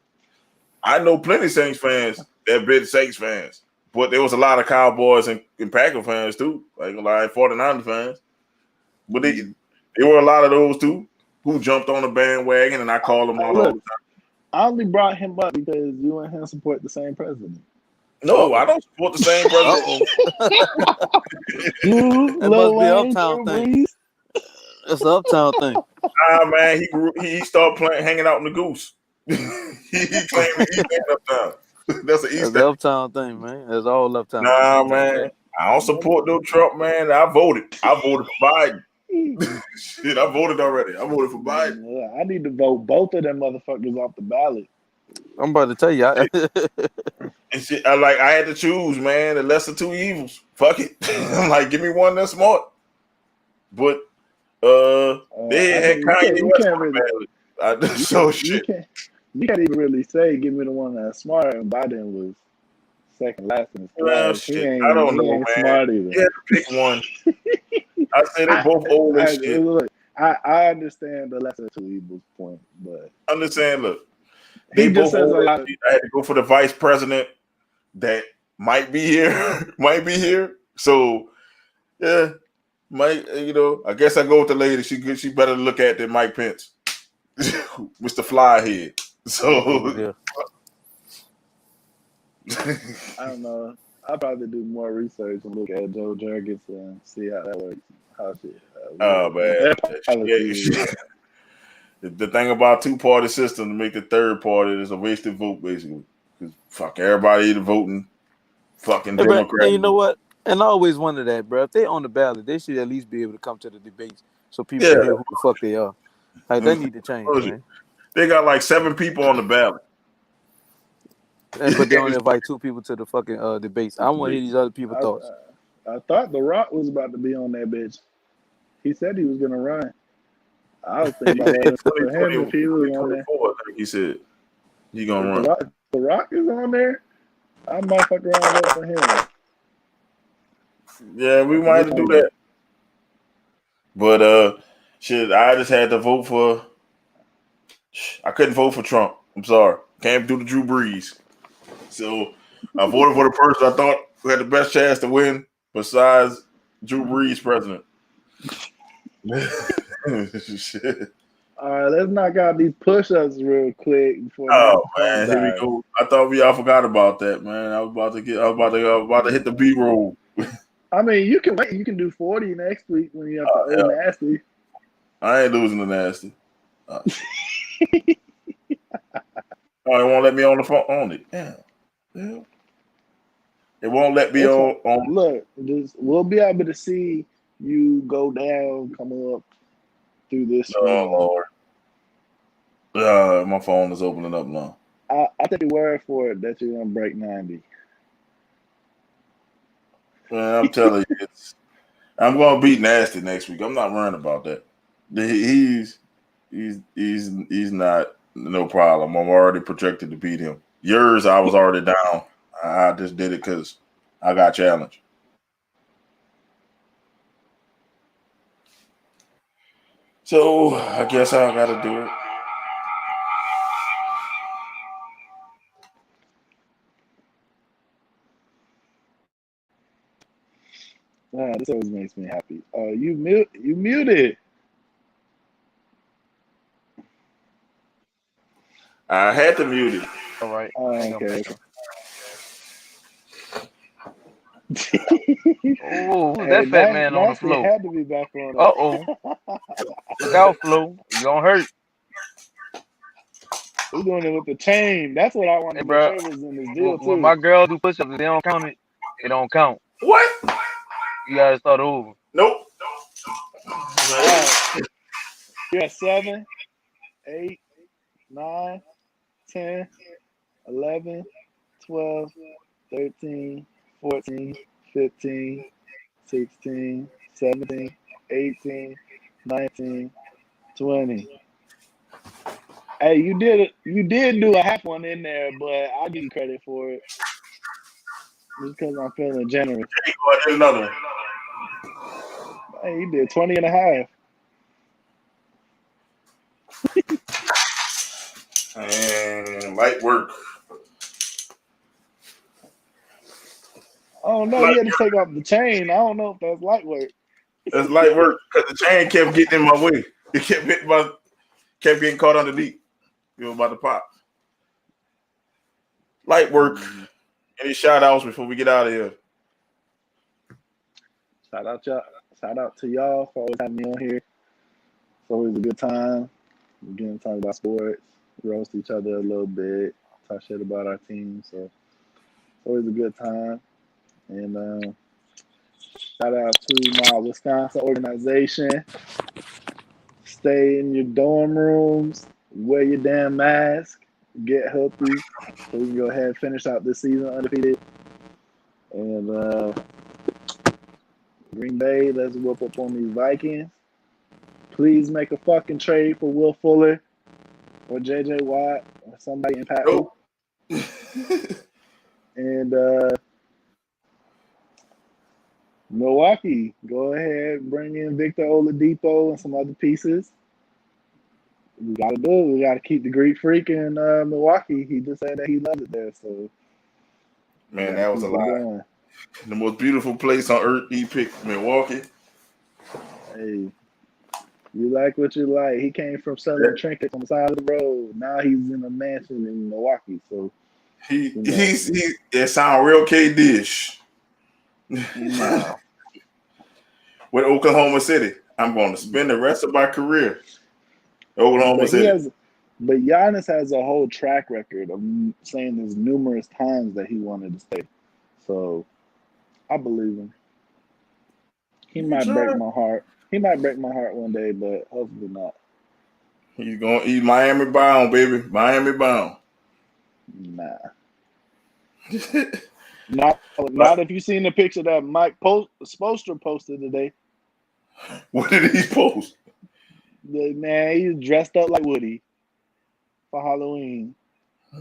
I know plenty of Saints fans that been Saints fans, but there was a lot of Cowboys and Packer fans too, like a lot of 49 fans. But there were a lot of those too who jumped on the bandwagon, and I call them out all the Look, time. I only brought him up because you and him support the same president. No, I don't support the same president. You, That must Lil be an Wayne, uptown Drew thing. Brees. It's an uptown thing. Nah, man, he started hanging out in the goose. he claimed uptown. That's an That's East an End. uptown thing, man. That's all uptown. Nah, man, I don't support no Trump, man. I voted for Biden. Shit, I voted already. I voted for Biden. Yeah, I need to vote both of them motherfuckers off the ballot. I'm about to tell you. And shit, I had to choose, man, the lesser two evils. Fuck it. I'm like, give me one that's smart. But they had Kanye West on the ballot. So shit. You can't even really say give me the one that's smart, and Biden was second last in his Well, class. shit. I don't know, man. Smart either. You had to pick one. I say they both old as shit. Look, I understand the lesser two evils point, but I'm just saying, look, he they just both says old a as lot. shit. I had to go for the vice president that might be here, So yeah, Mike. I guess I go with the lady. She better look at than Mike Pence, Mr. Flyhead. So I don't know. I'll probably do more research and look at Joe Jurgens and see how that works. How shit. Oh man, the thing about two-party system to make the third party is a wasted vote, basically. Because fuck everybody either voting fucking Democrat. And you know what? And I always wonder that, bro. If they on the ballot, they should at least be able to come to the debates so people can hear who the fuck they are. Like that need to change, man. They got like 7 people on the ballot. But they only invite 2 people to the fucking debates. I want to hear these other people's thoughts. I thought The Rock was about to be on that bitch. He said he was gonna run. I was thinking about voting for him if he was on there. I think he said he gonna run. The Rock is on there. I might fuck around and vote for him. Yeah, we might have to do that. But shit, I just had to vote for. I couldn't vote for Trump. I'm sorry, can't do the Drew Brees. So I voted for the person I thought had the best chance to win, besides Drew Brees, president. Shit. All right, let's knock out these push-ups real quick before. Oh man, here we go. I thought we all forgot about that, man. I was about to hit the B-roll. I mean, you can wait. You can do 40 next week when you have to nasty. I ain't losing the nasty. Oh, it won't let me on the phone on it. Damn. It won't let me on. Look, we'll be able to see you go down, come up through this. Oh Lord. My phone is opening up now. I take the word for it that you're gonna break 90. Man, I'm telling you, I'm gonna beat Nasty next week. I'm not worrying about that. He's not no problem. I'm already projected to beat him. Yours, I was already down. I just did it because I got challenged. So I guess I gotta do it. This always makes me happy. You muted. I had to mute it. All right. Okay. Oh, that fat man on the floor. Had to be back on. Look out, Flo. You gonna hurt. We're doing it with the chain. That's what I want to bro. Was in this deal too. When my girls do push-ups, if they don't count it, it don't count. What? You gotta start over. Nope. You're at 7, 8, 9, 10, 11, 12, 13, 14, 15, 16, 17, 18, 19, 20. Hey, you did it. You did do a half one in there, but I'll give you credit for it just because I'm feeling generous. I did another one. Hey, you did 20 and a half. And light work. I don't know. You had to take off the chain. I don't know if that's light work. That's light work because the chain kept getting in my way. It kept getting caught underneath. It was about to pop. Light work. Any shout outs before we get out of here? Shout out y'all. Shout out to y'all for always having me on here. It's always a good time. We get to talk about sports, roast each other a little bit, talk shit about our team. So it's always a good time. And shout out to my Wisconsin organization. Stay in your dorm rooms, wear your damn mask, get healthy, so we can go ahead and finish out this season undefeated. And Green Bay, let's whoop up on these Vikings. Please make a fucking trade for Will Fuller or JJ Watt or somebody impactful. Nope. And Milwaukee, go ahead, bring in Victor Oladipo and some other pieces. We got to do it. We got to keep the Greek freak in Milwaukee. He just said that he loves it there. So, Man, that was a lie. going. The most beautiful place on earth, he picked Milwaukee. Hey, you like what you like. He came from selling trinkets on the side of the road. Now he's in a mansion in Milwaukee. So it sound real K-dish. Nah. With Oklahoma City, I'm going to spend the rest of my career. Oklahoma City. But Giannis has a whole track record of saying this numerous times that he wanted to stay. So I believe him. He might break my heart. He might break my heart one day, but hopefully not. He's Miami bound, baby. Miami bound. Nah. Not if you seen the picture that Mike Spoelstra posted today. What did he post? Man, he's dressed up like Woody for Halloween.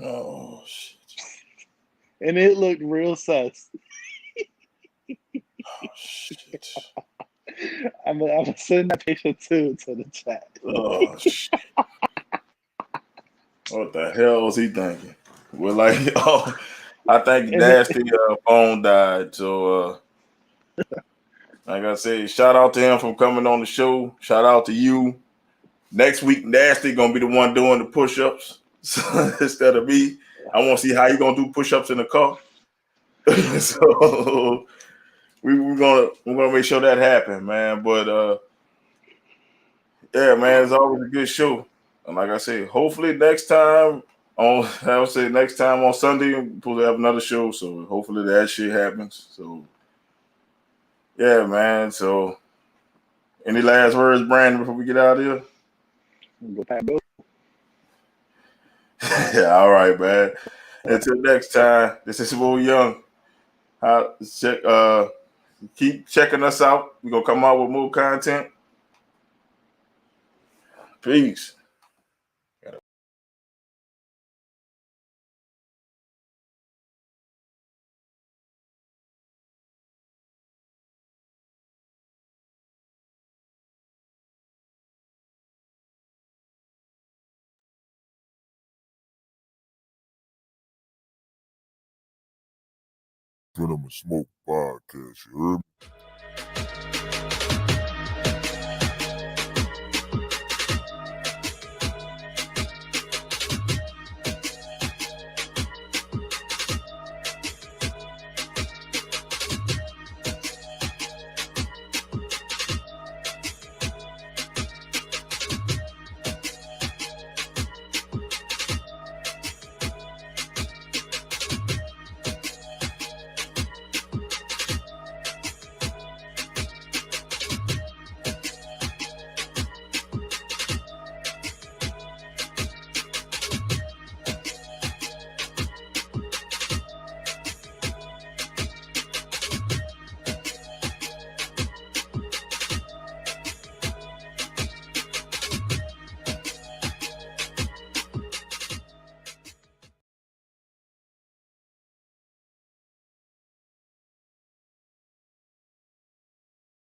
Oh shit! And it looked real sus. Oh shit! I'm gonna send that picture too to the chat. Oh shit! What the hell was he thinking? Well, like, I think Nasty phone died. So, like I said, shout out to him for coming on the show. Shout out to you. Next week, Nasty gonna be the one doing the push-ups instead of me. I want to see how you gonna do push-ups in the car. So we're gonna make sure that happen, man. But yeah, man, it's always a good show. And like I said, hopefully next time on Sunday we'll probably have another show. So hopefully that shit happens. So yeah, man. So any last words, Brandon, before we get out of here? Yeah, all right, man. Until next time, this is Will Young. Keep checking us out. We're gonna come out with more content. Peace. Venom and Smoke podcast, you heard me?